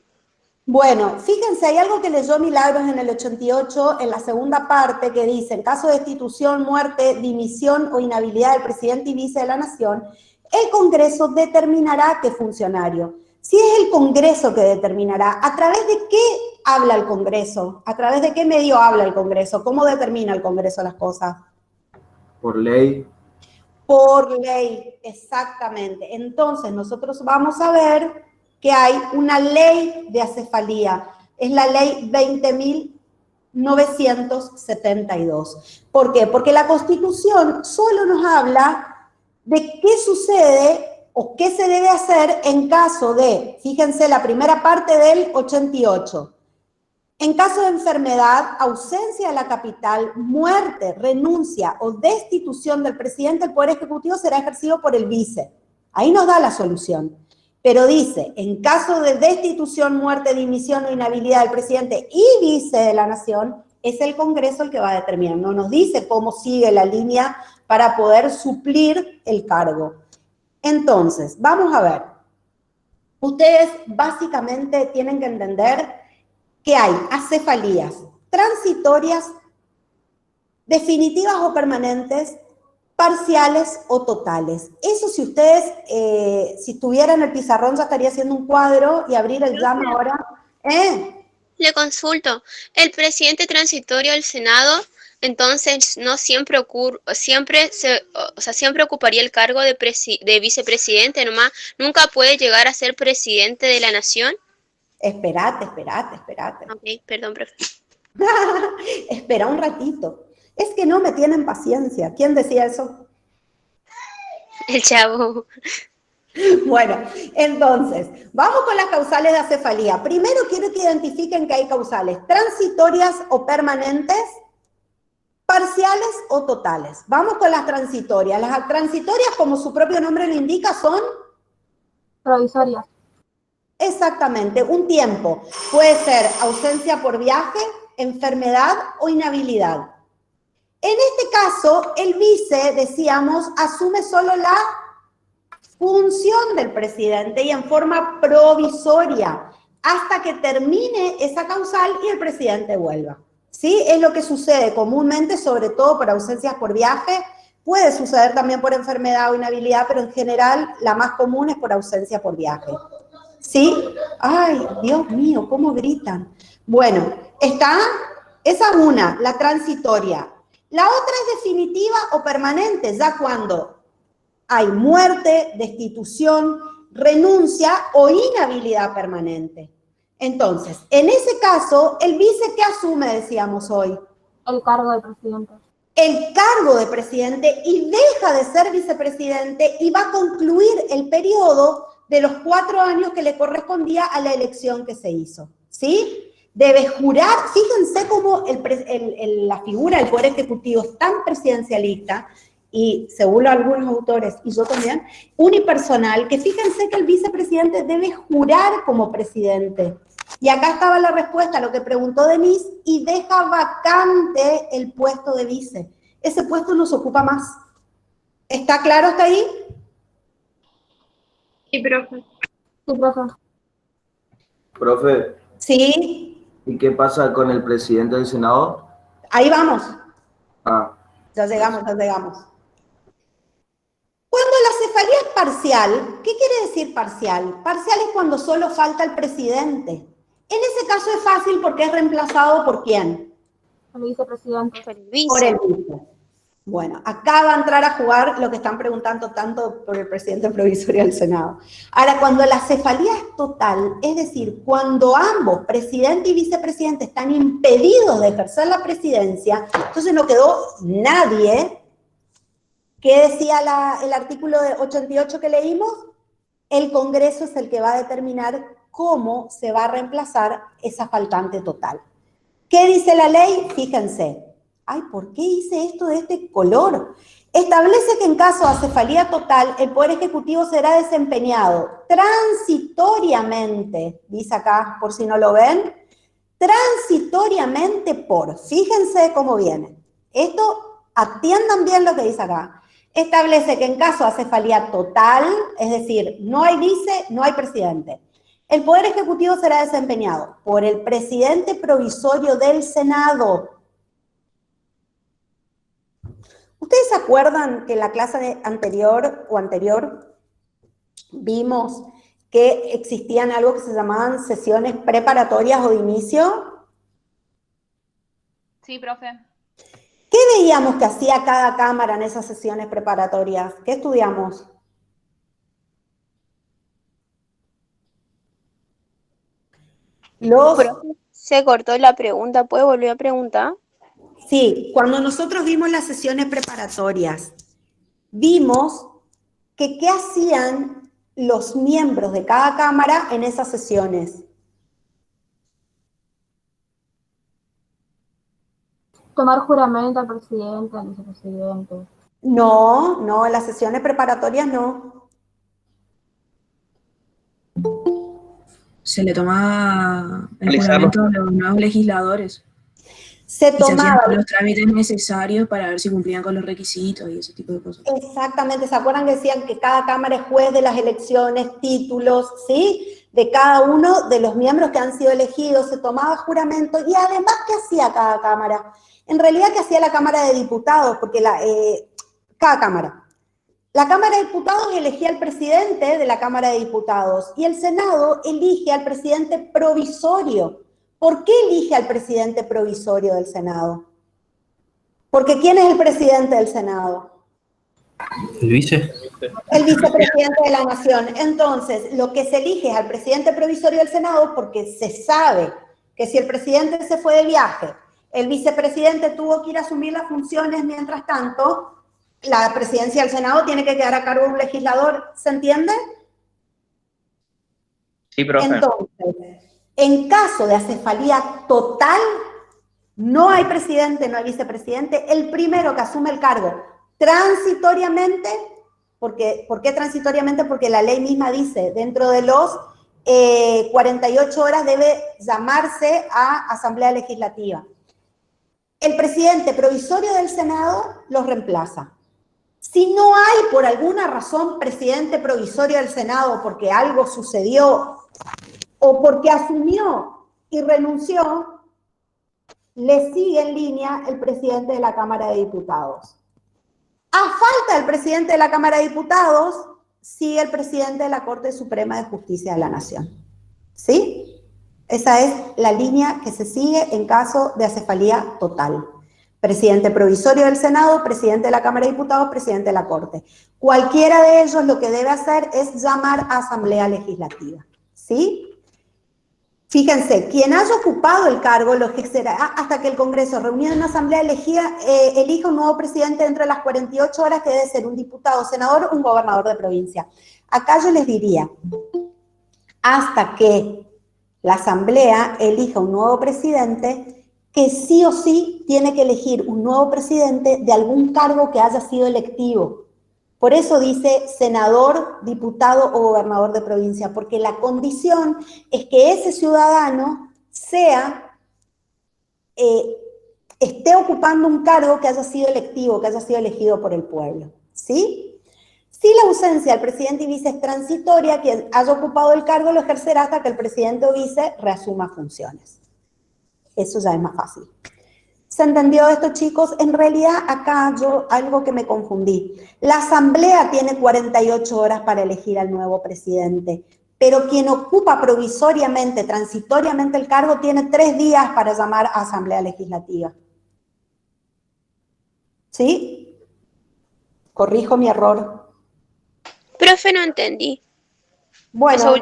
Bueno, fíjense, hay algo que leyó Milagros en el 88, en la segunda parte, que dice, en caso de destitución, muerte, dimisión o inhabilidad del presidente y vice de la Nación, el Congreso determinará qué funcionario. Si es el Congreso que determinará, ¿a través de qué habla el Congreso? ¿A través de qué medio habla el Congreso? ¿Cómo determina el Congreso las cosas? Por ley. Por ley, exactamente. Entonces, nosotros vamos a ver que hay una ley de acefalía. Es la ley 20.972. ¿Por qué? Porque la Constitución solo nos habla de qué sucede o qué se debe hacer en caso de, fíjense, la primera parte del 88. En caso de enfermedad, ausencia de la capital, muerte, renuncia o destitución del presidente, el Poder Ejecutivo será ejercido por el vice. Ahí nos da la solución. Pero dice, en caso de destitución, muerte, dimisión o inhabilidad del presidente y vice de la Nación, es el Congreso el que va a determinar. No nos dice cómo sigue la línea para poder suplir el cargo. Entonces, vamos a ver. Ustedes básicamente tienen que entender que hay acefalías transitorias, definitivas o permanentes, parciales o totales. Eso si ustedes, si estuvieran en el pizarrón ya estaría haciendo un cuadro y abrir el llama ahora. Le consulto, el presidente transitorio del Senado, entonces no siempre siempre ocuparía el cargo de vicepresidente nomás, nunca puede llegar a ser presidente de la nación. Espérate. Ok, perdón, profe. Espera un ratito. Es que no me tienen paciencia. ¿Quién decía eso? El Chavo. Bueno, entonces, vamos con las causales de acefalía. Primero quiero que identifiquen que hay causales transitorias o permanentes, parciales o totales. Vamos con las transitorias. Las transitorias, como su propio nombre lo indica, son provisorias. Exactamente, un tiempo. Puede ser ausencia por viaje, enfermedad o inhabilidad. En este caso, el vice, decíamos, asume solo la función del presidente y en forma provisoria, hasta que termine esa causal y el presidente vuelva. ¿Sí? Es lo que sucede comúnmente, sobre todo por ausencias por viaje, puede suceder también por enfermedad o inhabilidad, pero en general la más común es por ausencia por viaje. ¿Sí? Ay, Dios mío, cómo gritan. Bueno, está esa una, la transitoria. La otra es definitiva o permanente, ya cuando hay muerte, destitución, renuncia o inhabilidad permanente. Entonces, en ese caso, el vice, ¿qué asume, decíamos hoy? El cargo de presidente. El cargo de presidente y deja de ser vicepresidente y va a concluir el periodo de los 4 años que le correspondía a la elección que se hizo, ¿sí? Debe jurar, fíjense cómo la figura del Poder Ejecutivo es tan presidencialista, y según algunos autores, y yo también, unipersonal, que fíjense que el vicepresidente debe jurar como presidente. Y acá estaba la respuesta a lo que preguntó Denise, y deja vacante el puesto de vice. Ese puesto no se ocupa más. ¿Está claro hasta ahí? Sí, profe. Sí, profe. Profe, Sí. ¿y qué pasa con el presidente del Senado? Ahí vamos. Ah. Ya llegamos, ya llegamos. Cuando la cefalía es parcial, ¿qué quiere decir parcial? Parcial es cuando solo falta el presidente. En ese caso es fácil porque es reemplazado ¿por quién? El vicepresidente. Por el vice. Bueno, acá va a entrar a jugar lo que están preguntando tanto por el presidente provisorio del Senado. Ahora, cuando la cefalía es total, es decir, cuando ambos, presidente y vicepresidente, están impedidos de ejercer la presidencia, entonces no quedó nadie. ¿Qué decía el artículo 88 que leímos? El Congreso es el que va a determinar cómo se va a reemplazar esa faltante total. ¿Qué dice la ley? Fíjense. Ay, ¿por qué hice esto de este color? Establece que en caso de acefalía total, el Poder Ejecutivo será desempeñado transitoriamente, dice acá, por si no lo ven, transitoriamente por, fíjense cómo viene. Esto, atiendan bien lo que dice acá. Establece que en caso de acefalía total, es decir, no hay vice, no hay presidente, el Poder Ejecutivo será desempeñado por el presidente provisorio del Senado. ¿Ustedes se acuerdan que en la clase anterior vimos que existían algo que se llamaban sesiones preparatorias o de inicio? Sí, profe. ¿Qué veíamos que hacía cada cámara en esas sesiones preparatorias? ¿Qué estudiamos? Se cortó la pregunta, ¿puede volver a preguntar? Sí, cuando nosotros vimos las sesiones preparatorias, vimos que qué hacían los miembros de cada cámara en esas sesiones. Tomar juramento al presidente, al vicepresidente. No, en las sesiones preparatorias no. Se le tomaba el juramento a los nuevos legisladores. Se hacían tomaba los trámites necesarios para ver si cumplían con los requisitos y ese tipo de cosas. Exactamente, ¿se acuerdan que decían que cada cámara es juez de las elecciones, títulos, ¿sí? De cada uno de los miembros que han sido elegidos, se tomaba juramento, y además, ¿qué hacía cada cámara? En realidad, ¿qué hacía la Cámara de Diputados? Porque cada cámara. La Cámara de Diputados elegía al presidente de la Cámara de Diputados, y el Senado elige al presidente provisorio. ¿Por qué elige al presidente provisorio del Senado? Porque ¿quién es el presidente del Senado? ¿El vice? El vicepresidente de la Nación. Entonces, lo que se elige es al presidente provisorio del Senado porque se sabe que si el presidente se fue de viaje, el vicepresidente tuvo que ir a asumir las funciones mientras tanto, la presidencia del Senado tiene que quedar a cargo de un legislador, ¿se entiende? Sí, profe. Entonces, en caso de acefalía total, no hay presidente, no hay vicepresidente, el primero que asume el cargo transitoriamente, ¿por qué transitoriamente? Porque la ley misma dice, dentro de los 48 horas debe llamarse a Asamblea Legislativa. El presidente provisorio del Senado los reemplaza. Si no hay por alguna razón presidente provisorio del Senado porque algo sucedió o porque asumió y renunció, le sigue en línea el presidente de la Cámara de Diputados. A falta del presidente de la Cámara de Diputados, sigue el presidente de la Corte Suprema de Justicia de la Nación. ¿Sí? Esa es la línea que se sigue en caso de acefalía total. Presidente provisorio del Senado, presidente de la Cámara de Diputados, presidente de la Corte. Cualquiera de ellos lo que debe hacer es llamar a Asamblea Legislativa. ¿Sí? Fíjense, quien haya ocupado el cargo lo ejercerá hasta que el Congreso, reunido en una asamblea elegida, elija un nuevo presidente dentro de las 48 horas, que debe ser un diputado, senador o un gobernador de provincia. Acá yo les diría, hasta que la asamblea elija un nuevo presidente, que sí o sí tiene que elegir un nuevo presidente de algún cargo que haya sido electivo. Por eso dice senador, diputado o gobernador de provincia, porque la condición es que ese ciudadano esté ocupando un cargo que haya sido electivo, que haya sido elegido por el pueblo, ¿sí? Si la ausencia del presidente y vice es transitoria, quien haya ocupado el cargo lo ejercerá hasta que el presidente o vice reasuma funciones. Eso ya es más fácil. ¿Se entendió esto, chicos? En realidad, acá yo algo que me confundí. La asamblea tiene 48 horas para elegir al nuevo presidente, pero quien ocupa provisoriamente, transitoriamente el cargo, tiene 3 días para llamar a asamblea legislativa. ¿Sí? Corrijo mi error. Profe, no entendí. Bueno,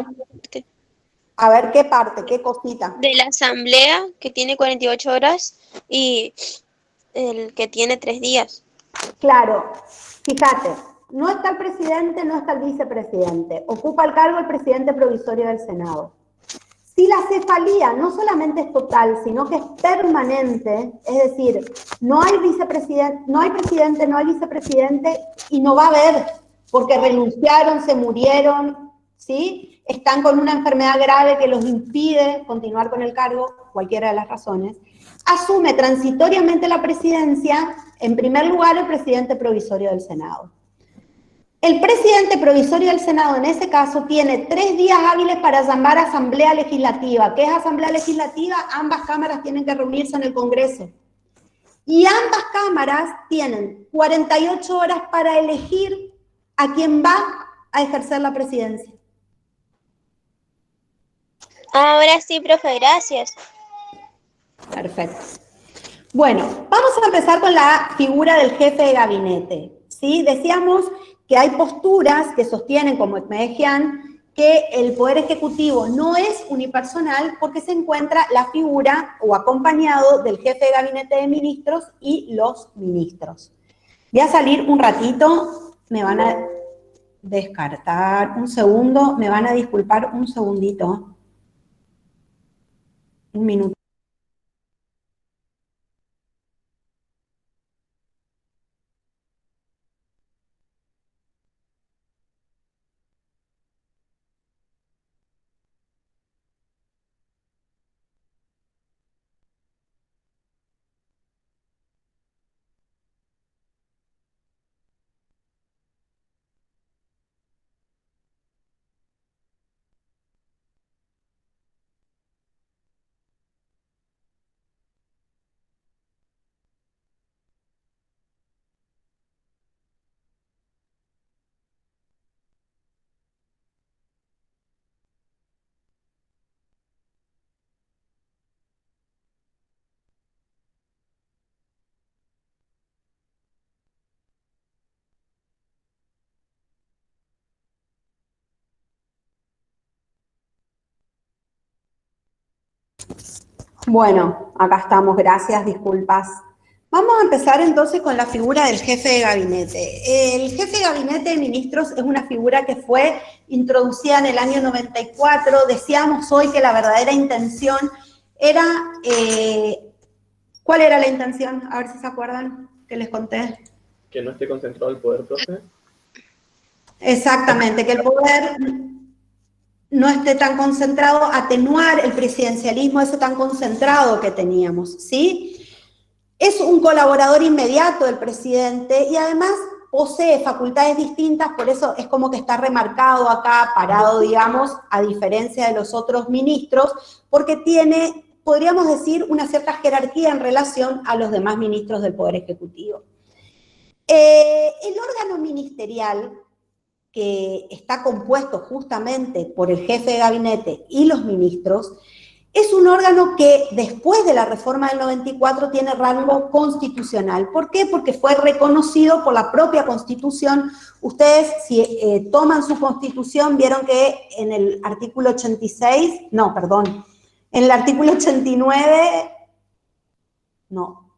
a ver, ¿qué parte? ¿Qué cosita? De la asamblea, que tiene 48 horas, y el que tiene 3 días. Claro, fíjate, no está el presidente, no está el vicepresidente. Ocupa el cargo el presidente provisorio del Senado. Si la cefalía no solamente es total, sino que es permanente, es decir, no hay vicepresidente, no hay presidente, no hay vicepresidente y no va a haber, porque renunciaron, se murieron, ¿sí? Están con una enfermedad grave que los impide continuar con el cargo, cualquiera de las razones, asume transitoriamente la presidencia, en primer lugar, el presidente provisorio del Senado. El presidente provisorio del Senado, en ese caso, tiene 3 días hábiles para llamar a asamblea legislativa. ¿Qué es asamblea legislativa? Ambas cámaras tienen que reunirse en el Congreso. Y ambas cámaras tienen 48 horas para elegir a quién va a ejercer la presidencia. Ahora sí, profe, gracias. Perfecto. Bueno, vamos a empezar con la figura del jefe de gabinete, ¿sí? Decíamos que hay posturas que sostienen, como Ekmelejian, que el Poder Ejecutivo no es unipersonal porque se encuentra la figura o acompañado del jefe de gabinete de ministros y los ministros. Voy a salir un ratito, me van a descartar un segundo, me van a disculpar un segundito. Un minuto. Bueno, acá estamos, gracias, disculpas. Vamos a empezar entonces con la figura del jefe de gabinete. El jefe de gabinete de ministros es una figura que fue introducida en el año 94. Decíamos hoy que la verdadera intención era... ¿Cuál era la intención? A ver si se acuerdan que les conté. Que no esté concentrado el poder, profe. Exactamente, que el poder no esté tan concentrado, atenuar el presidencialismo ese tan concentrado que teníamos, ¿sí? Es un colaborador inmediato del presidente y además posee facultades distintas, por eso es como que está remarcado acá, parado, digamos, a diferencia de los otros ministros, porque tiene, podríamos decir, una cierta jerarquía en relación a los demás ministros del Poder Ejecutivo. El órgano ministerial, que está compuesto justamente por el jefe de gabinete y los ministros, es un órgano que después de la reforma del 94 tiene rango constitucional. ¿Por qué? Porque fue reconocido por la propia Constitución. Ustedes, si toman su Constitución, vieron que en el artículo 86, no, perdón, en el artículo 89, no,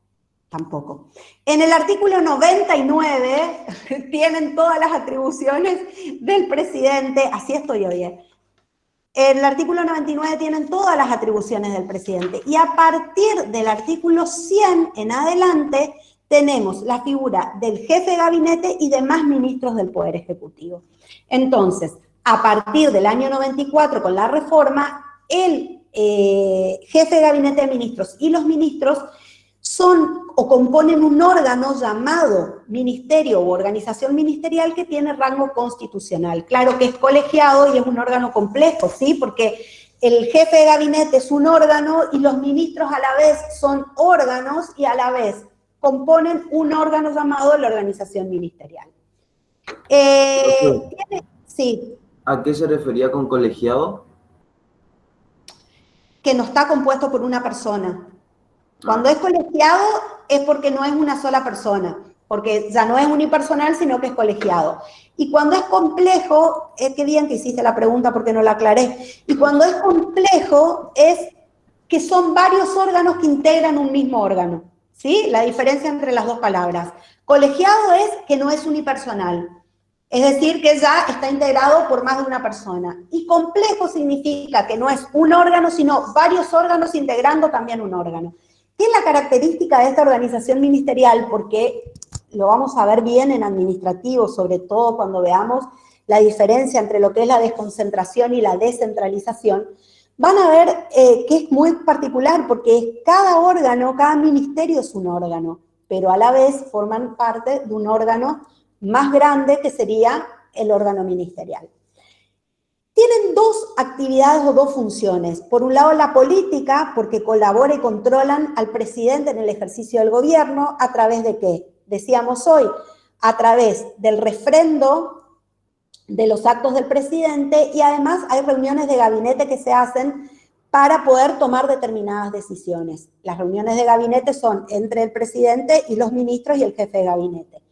tampoco. En el artículo 99 tienen todas las atribuciones del presidente, así estoy hoy, En el artículo 99 tienen todas las atribuciones del presidente y a partir del artículo 100 en adelante tenemos la figura del jefe de gabinete y demás ministros del Poder Ejecutivo. Entonces, a partir del año 94 con la reforma, el jefe de gabinete de ministros y los ministros son o componen un órgano llamado ministerio o organización ministerial que tiene rango constitucional. Claro que es colegiado y es un órgano complejo, ¿sí? Porque el jefe de gabinete es un órgano y los ministros a la vez son órganos y a la vez componen un órgano llamado la organización ministerial. Sí. ¿A qué se refería con colegiado? Que no está compuesto por una persona. Cuando es colegiado es porque no es una sola persona, porque ya no es unipersonal, sino que es colegiado. Y cuando es complejo, qué bien que hiciste la pregunta porque no la aclaré, y cuando es complejo es que son varios órganos que integran un mismo órgano, ¿sí? La diferencia entre las dos palabras. Colegiado es que no es unipersonal, es decir, que ya está integrado por más de una persona. Y complejo significa que no es un órgano, sino varios órganos integrando también un órgano. ¿Qué es la característica de esta organización ministerial? Porque lo vamos a ver bien en administrativo, sobre todo cuando veamos la diferencia entre lo que es la desconcentración y la descentralización. Van a ver que es muy particular porque cada órgano, cada ministerio es un órgano, pero a la vez forman parte de un órgano más grande que sería el órgano ministerial. Tienen dos actividades o dos funciones. Por un lado, la política, porque colabora y controlan al presidente en el ejercicio del gobierno, ¿a través de qué? Decíamos hoy, a través del refrendo de los actos del presidente y además hay reuniones de gabinete que se hacen para poder tomar determinadas decisiones. Las reuniones de gabinete son entre el presidente y los ministros y el jefe de gabinete.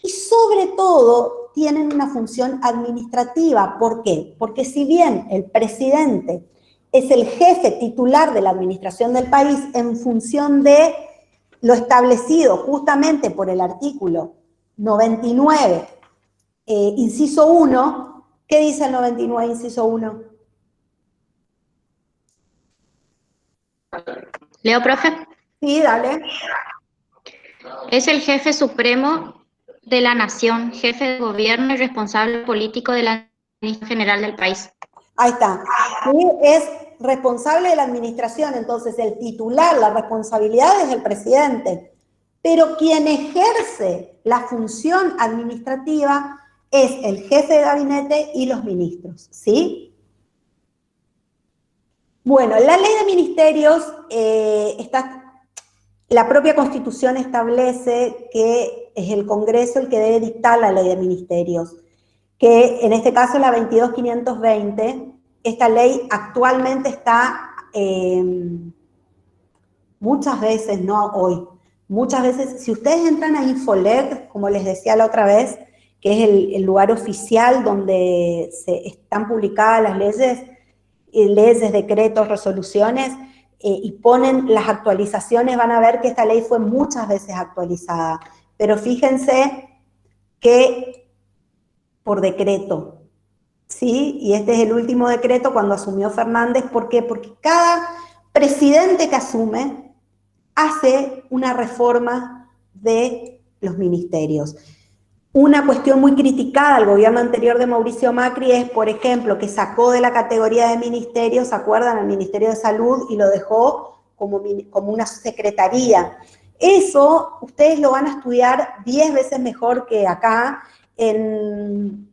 Y sobre todo tienen una función administrativa. ¿Por qué? Porque si bien el presidente es el jefe titular de la administración del país en función de lo establecido justamente por el artículo 99, inciso 1, ¿qué dice el 99, inciso 1? Leo, profe. Sí, dale. Es el jefe supremo de la nación, jefe de gobierno y responsable político de la administración general del país. Ahí está. Sí, es responsable de la administración, entonces el titular, la responsabilidad es el presidente, pero quien ejerce la función administrativa es el jefe de gabinete y los ministros, ¿sí? Bueno, la ley de ministerios la propia Constitución establece que es el Congreso el que debe dictar la ley de ministerios, que en este caso es la 22.520. Esta ley actualmente está muchas veces, no hoy, muchas veces, si ustedes entran a Infoleg, como les decía la otra vez, que es el lugar oficial donde están publicadas las leyes, decretos, resoluciones, y ponen las actualizaciones, van a ver que esta ley fue muchas veces actualizada. Pero fíjense que por decreto, ¿sí? Y este es el último decreto cuando asumió Fernández. ¿Por qué? Porque cada presidente que asume hace una reforma de los ministerios. Una cuestión muy criticada al gobierno anterior de Mauricio Macri es, por ejemplo, que sacó de la categoría de ministerio, ¿se acuerdan?, al Ministerio de Salud y lo dejó como una secretaría. Eso ustedes lo van a estudiar 10 veces mejor que acá en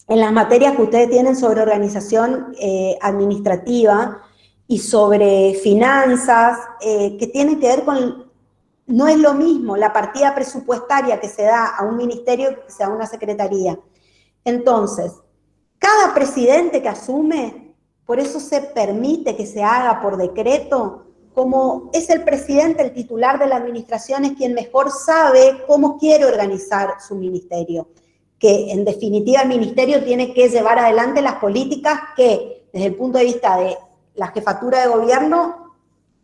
las materias que ustedes tienen sobre organización administrativa y sobre finanzas, que tienen que ver con... No es lo mismo la partida presupuestaria que se da a un ministerio que se da a una secretaría. Entonces, cada presidente que asume, por eso se permite que se haga por decreto, como es el presidente, el titular de la administración, es quien mejor sabe cómo quiere organizar su ministerio. Que en definitiva el ministerio tiene que llevar adelante las políticas que, desde el punto de vista de la jefatura de gobierno,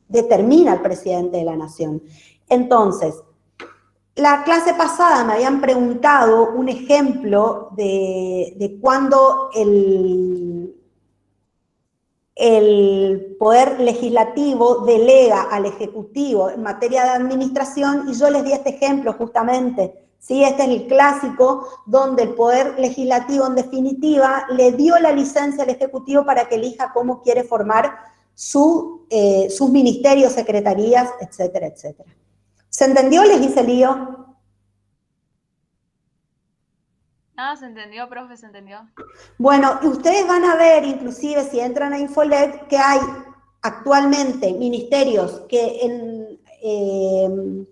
determina el presidente de la nación. Entonces, la clase pasada me habían preguntado un ejemplo de cuando el Poder Legislativo delega al Ejecutivo en materia de administración, y yo les di este ejemplo justamente, ¿sí? Este es el clásico donde el Poder Legislativo, en definitiva, le dio la licencia al Ejecutivo para que elija cómo quiere formar sus ministerios, secretarías, etcétera, etcétera. ¿Se entendió? ¿Les hice lío? Nada, se entendió, profe, se entendió. Bueno, y ustedes van a ver, inclusive si entran a Infolet, que hay actualmente ministerios que en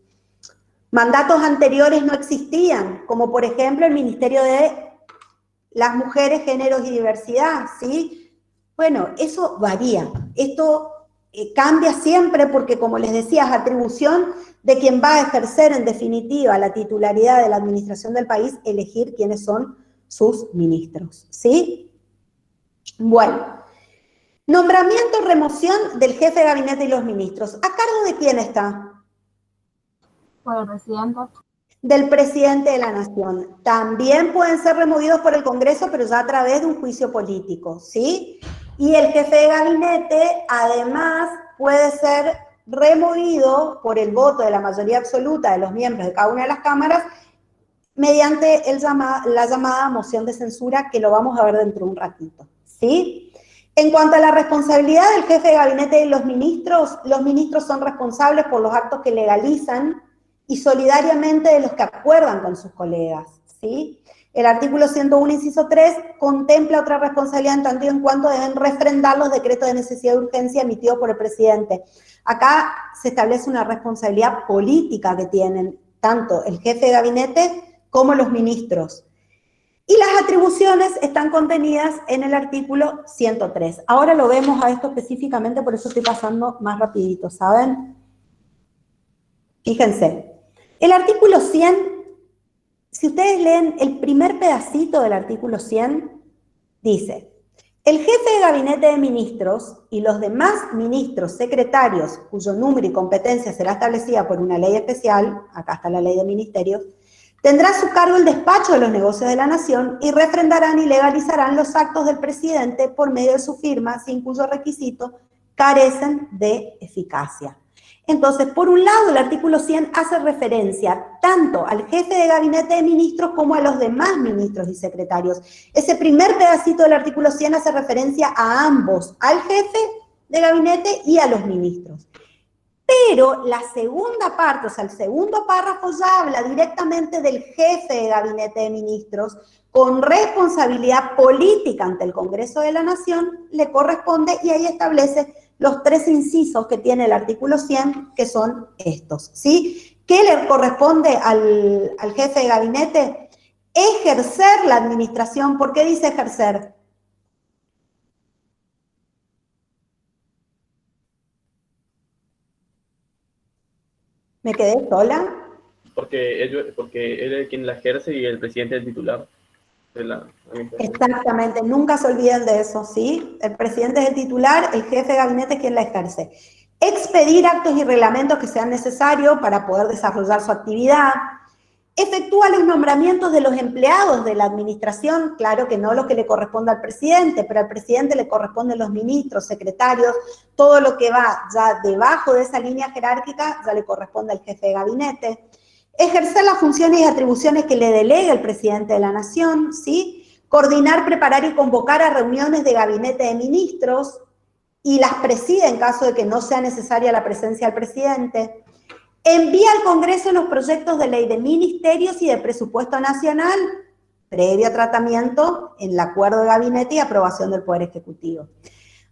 mandatos anteriores no existían, como por ejemplo el Ministerio de las Mujeres, Géneros y Diversidad, ¿sí? Bueno, eso varía. Esto cambia siempre porque, como les decía, es atribución de quien va a ejercer en definitiva la titularidad de la administración del país, elegir quiénes son sus ministros, ¿sí? Bueno, nombramiento, remoción del jefe de gabinete y los ministros. ¿A cargo de quién está? Por el presidente. Del presidente de la nación. También pueden ser removidos por el Congreso, pero ya a través de un juicio político, ¿sí? Y el jefe de gabinete, además, puede ser removido por el voto de la mayoría absoluta de los miembros de cada una de las cámaras mediante la llamada moción de censura, que lo vamos a ver dentro de un ratito, ¿sí? En cuanto a la responsabilidad del jefe de gabinete y los ministros son responsables por los actos que legalizan y solidariamente de los que acuerdan con sus colegas, ¿sí? El artículo 101, inciso 3, contempla otra responsabilidad en tanto y en cuanto deben refrendar los decretos de necesidad de urgencia emitidos por el presidente. Acá se establece una responsabilidad política que tienen tanto el jefe de gabinete como los ministros. Y las atribuciones están contenidas en el artículo 103. Ahora lo vemos a esto específicamente, por eso estoy pasando más rapidito, ¿saben? Fíjense, el artículo 100... Si ustedes leen el primer pedacito del artículo 100, dice: el jefe de gabinete de ministros y los demás ministros secretarios, cuyo número y competencia será establecida por una ley especial, acá está la ley de ministerios, tendrá a su cargo el despacho de los negocios de la nación y refrendarán y legalizarán los actos del presidente por medio de su firma, sin cuyo requisito carecen de eficacia. Entonces, por un lado, el artículo 100 hace referencia tanto al jefe de gabinete de ministros como a los demás ministros y secretarios. Ese primer pedacito del artículo 100 hace referencia a ambos, al jefe de gabinete y a los ministros. Pero la segunda parte, o sea, el segundo párrafo ya habla directamente del jefe de gabinete de ministros con responsabilidad política ante el Congreso de la Nación, le corresponde, y ahí establece los 3 incisos que tiene el artículo 100, que son estos, ¿sí? ¿Qué le corresponde al jefe de gabinete? Ejercer la administración. ¿Por qué dice ejercer? ¿Me quedé sola? Porque él es quien la ejerce y el presidente es el titular de la administración. Exactamente, nunca se olviden de eso, ¿sí? El presidente es el titular, el jefe de gabinete es quien la ejerce. expedir actos y reglamentos que sean necesarios para poder desarrollar su actividad, efectúa los nombramientos de los empleados de la administración, claro que no lo que le corresponde al presidente, pero al presidente le corresponden los ministros, secretarios, todo lo que va ya debajo de esa línea jerárquica ya le corresponde al jefe de gabinete. Ejercer las funciones y atribuciones que le delegue el presidente de la nación, ¿sí? Coordinar, preparar y convocar a reuniones de gabinete de ministros y las preside en caso de que no sea necesaria la presencia del presidente. Envía al Congreso los proyectos de ley de ministerios y de presupuesto nacional, previo tratamiento en el acuerdo de gabinete y aprobación del Poder Ejecutivo.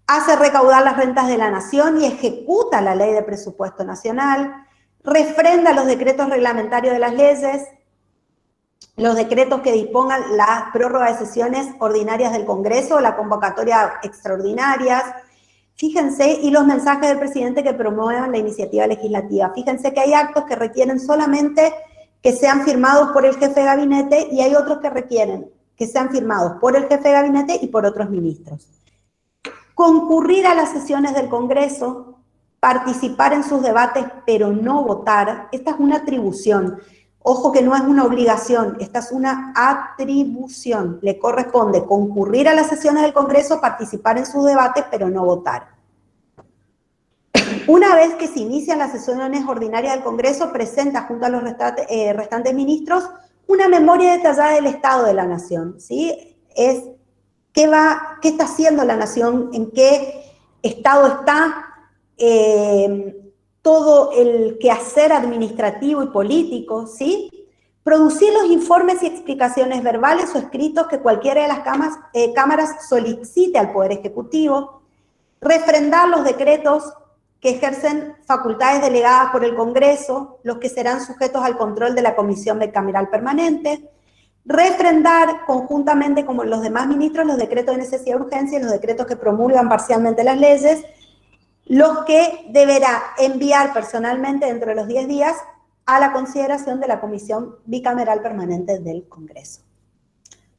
Hace recaudar las rentas de la nación y ejecuta la ley de presupuesto nacional, refrenda los decretos reglamentarios de las leyes, los decretos que dispongan la prórroga de sesiones ordinarias del Congreso, la convocatoria extraordinarias, fíjense, y los mensajes del presidente que promuevan la iniciativa legislativa. Fíjense que hay actos que requieren solamente que sean firmados por el jefe de gabinete y hay otros que requieren que sean firmados por el jefe de gabinete y por otros ministros. Concurrir a las sesiones del Congreso, participar en sus debates, pero no votar. Esta es una atribución. Ojo que no es una obligación, esta es una atribución. Le corresponde concurrir a las sesiones del Congreso, participar en sus debates, pero no votar. Una vez que se inician las sesiones ordinarias del Congreso, presenta junto a los restantes ministros una memoria detallada del estado de la nación, ¿sí? Es qué está haciendo la nación, en qué estado está, todo el quehacer administrativo y político, ¿sí? Producir los informes y explicaciones verbales o escritos que cualquiera de las cámaras solicite al Poder Ejecutivo, refrendar los decretos que ejercen facultades delegadas por el Congreso, los que serán sujetos al control de la Comisión Bicameral Permanente, refrendar conjuntamente con los demás ministros los decretos de necesidad y urgencia y los decretos que promulgan parcialmente las leyes, los que deberá enviar personalmente dentro de los 10 días a la consideración de la Comisión Bicameral Permanente del Congreso.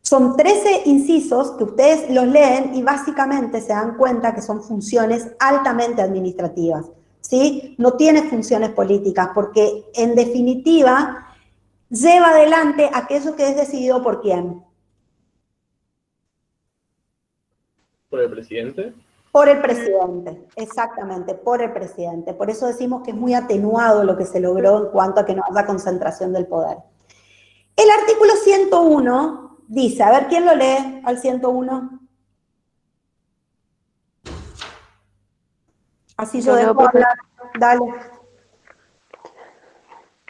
Son 13 incisos que ustedes los leen y básicamente se dan cuenta que son funciones altamente administrativas, ¿sí? No tiene funciones políticas porque, en definitiva, lleva adelante aquello que es decidido por quién. ¿Por el presidente? Por el presidente, exactamente, por el presidente. Por eso decimos que es muy atenuado lo que se logró en cuanto a que no haya concentración del poder. El artículo 101 dice, a ver, ¿quién lo lee al 101? Así yo dejo hablar. Dale.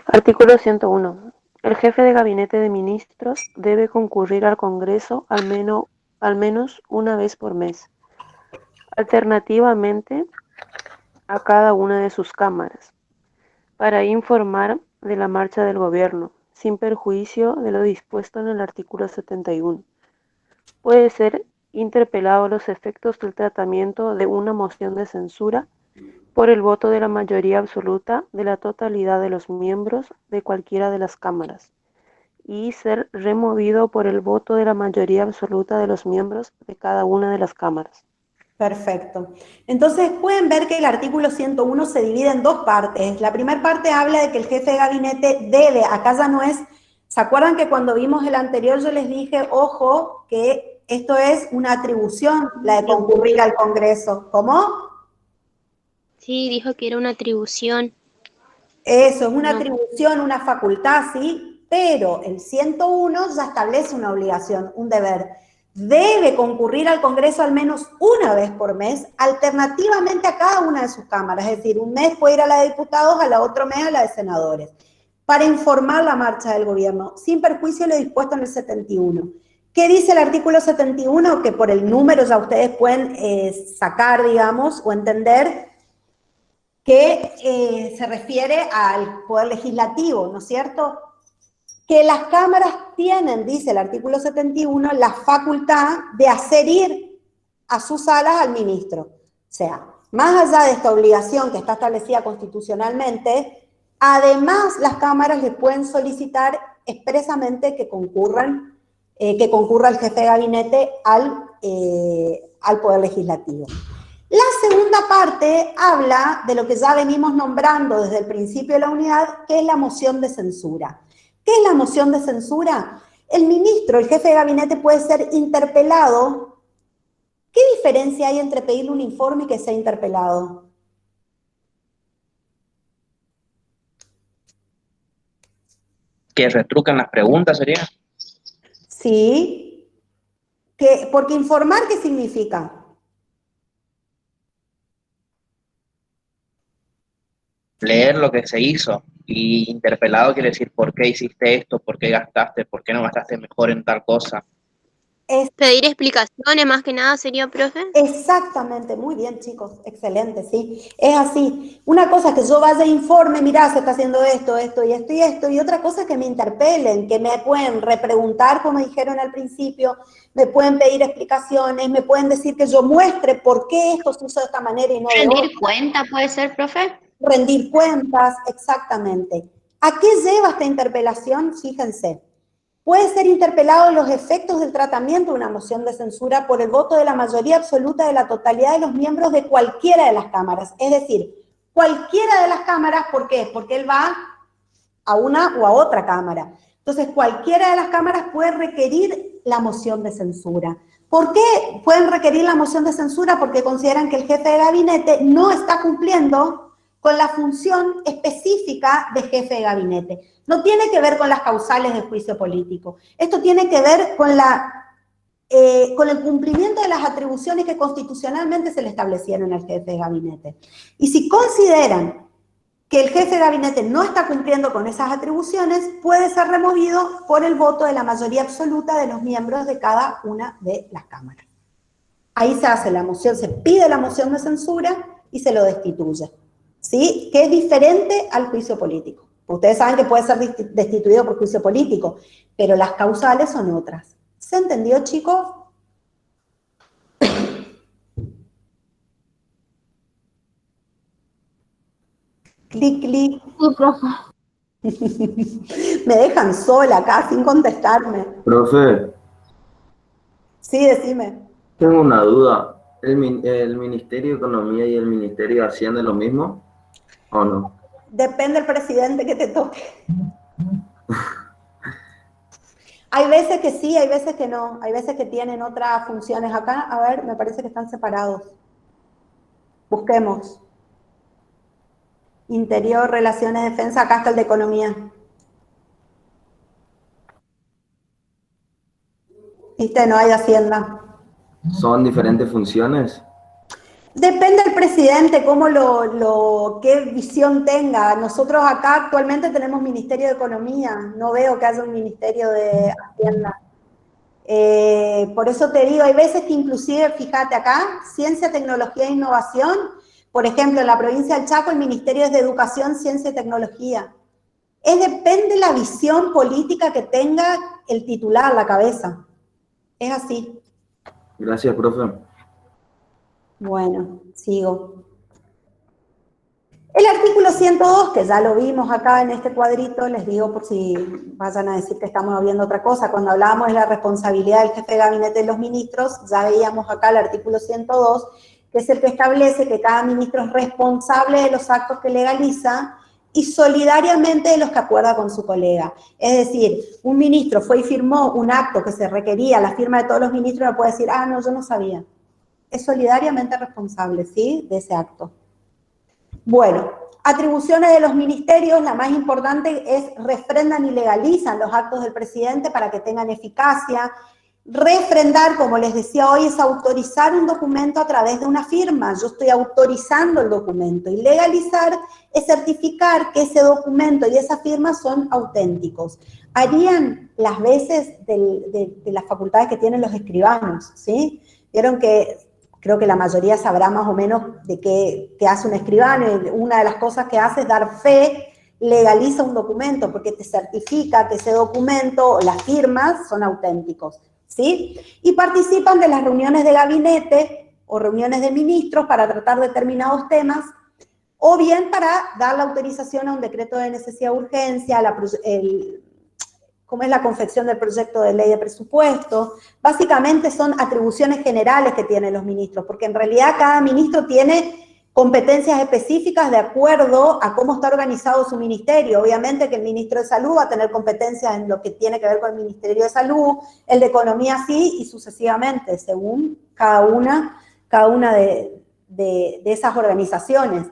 Artículo 101. El jefe de gabinete de ministros debe concurrir al Congreso al menos una vez por mes, alternativamente a cada una de sus cámaras, para informar de la marcha del gobierno, sin perjuicio de lo dispuesto en el artículo 71. Puede ser interpelado a los efectos del tratamiento de una moción de censura por el voto de la mayoría absoluta de la totalidad de los miembros de cualquiera de las cámaras, y ser removido por el voto de la mayoría absoluta de los miembros de cada una de las cámaras. Perfecto. Entonces pueden ver que el artículo 101 se divide en dos partes. La primera parte habla de que el jefe de gabinete debe, acá ya no es, ¿se acuerdan que cuando vimos el anterior yo les dije, ojo, que esto es una atribución, la de concurrir al Congreso? ¿Cómo? Sí, dijo que era una atribución. Eso, es una atribución, una facultad, ¿sí? Pero el 101 ya establece una obligación, un deber. Debe concurrir al Congreso al menos una vez por mes, alternativamente a cada una de sus cámaras. Es decir, un mes puede ir a la de diputados, a la otro mes a la de senadores, para informar la marcha del gobierno, sin perjuicio de lo dispuesto en el 71. ¿Qué dice el artículo 71? Que por el número ya ustedes pueden sacar, digamos, o entender que se refiere al Poder Legislativo, ¿no es cierto? Que las cámaras tienen, dice el artículo 71, la facultad de hacer ir a sus salas al ministro. O sea, más allá de esta obligación que está establecida constitucionalmente, además las cámaras le pueden solicitar expresamente que concurra el jefe de gabinete al Poder Legislativo. La segunda parte habla de lo que ya venimos nombrando desde el principio de la unidad, que es la moción de censura. ¿Qué es la moción de censura? El ministro, el jefe de gabinete, puede ser interpelado. ¿Qué diferencia hay entre pedirle un informe y que sea interpelado? ¿Que retrucan las preguntas sería? Sí. Porque informar, ¿qué significa? Leer lo que se hizo, y interpelado quiere decir por qué hiciste esto, por qué gastaste, por qué no gastaste mejor en tal cosa. Pedir explicaciones más que nada sería, profe. Exactamente, muy bien, chicos, excelente, sí. Es así. Una cosa es que yo vaya e informe, mirá, se está haciendo esto, esto y esto y esto, y otra cosa es que me interpelen, que me pueden repreguntar, como dijeron al principio, me pueden pedir explicaciones, me pueden decir que yo muestre por qué esto se hizo de esta manera y no de otra. ¿Rendir cuenta puede ser, profe? Rendir cuentas, exactamente. ¿A qué lleva esta interpelación? Fíjense. Puede ser interpelado los efectos del tratamiento de una moción de censura por el voto de la mayoría absoluta de la totalidad de los miembros de cualquiera de las cámaras. Es decir, cualquiera de las cámaras, ¿por qué? Porque él va a una o a otra cámara. Entonces, cualquiera de las cámaras puede requerir la moción de censura. ¿Por qué pueden requerir la moción de censura? Porque consideran que el jefe de gabinete no está cumpliendo con la función específica de jefe de gabinete. No tiene que ver con las causales del juicio político. Esto tiene que ver con el cumplimiento de las atribuciones que constitucionalmente se le establecieron al jefe de gabinete. Y si consideran que el jefe de gabinete no está cumpliendo con esas atribuciones, puede ser removido por el voto de la mayoría absoluta de los miembros de cada una de las cámaras. Ahí se hace la moción, se pide la moción de censura y se lo destituye. ¿Sí? Que es diferente al juicio político. Ustedes saben que puede ser destituido por juicio político, pero las causales son otras. ¿Se entendió, chicos? Clic, clic. Sí, profe. Me dejan sola acá sin contestarme. Profe, Sí, decime. tengo una duda. ¿El Ministerio de Economía y el Ministerio de Hacienda es lo mismo o no? Depende del presidente que te toque. Hay veces que sí, hay veces que no. Hay veces que tienen otras funciones. Acá, a ver, me parece que están separados. Busquemos. Interior, Relaciones, Defensa, acá está el de Economía. ¿Viste? No hay Hacienda. ¿Son diferentes funciones? Depende del presidente, qué visión tenga. Nosotros acá actualmente tenemos Ministerio de Economía, no veo que haya un Ministerio de Hacienda. Por eso te digo, hay veces que inclusive, fíjate acá, Ciencia, Tecnología e Innovación, por ejemplo, en la provincia del Chaco el Ministerio es de Educación, Ciencia y Tecnología. Depende de la visión política que tenga el titular, la cabeza. Es así. Gracias, profe. Bueno, sigo. El artículo 102, que ya lo vimos acá en este cuadrito, les digo por si vayan a decir que estamos viendo otra cosa, cuando hablábamos de la responsabilidad del jefe de gabinete de los ministros, ya veíamos acá el artículo 102, que es el que establece que cada ministro es responsable de los actos que legaliza y solidariamente de los que acuerda con su colega. Es decir, un ministro fue y firmó un acto que se requería la firma de todos los ministros, no puede decir, ah, no, yo no sabía. Es solidariamente responsable, ¿sí?, de ese acto. Bueno, atribuciones de los ministerios, la más importante es refrendan y legalizan los actos del presidente para que tengan eficacia. Refrendar, como les decía hoy, es autorizar un documento a través de una firma. Yo estoy autorizando el documento. Y legalizar es certificar que ese documento y esa firma son auténticos. Harían las veces de las facultades que tienen los escribanos, ¿sí? Vieron que creo que la mayoría sabrá más o menos de qué hace un escribano, y una de las cosas que hace es dar fe, legaliza un documento, porque te certifica que ese documento o las firmas son auténticos, ¿sí? Y participan de las reuniones de gabinete o reuniones de ministros para tratar determinados temas, o bien para dar la autorización a un decreto de necesidad de urgencia, cómo es la confección del proyecto de ley de presupuesto. Básicamente son atribuciones generales que tienen los ministros, porque en realidad cada ministro tiene competencias específicas de acuerdo a cómo está organizado su ministerio. Obviamente que el ministro de Salud va a tener competencias en lo que tiene que ver con el Ministerio de Salud, el de Economía sí, y sucesivamente, según cada una de esas organizaciones.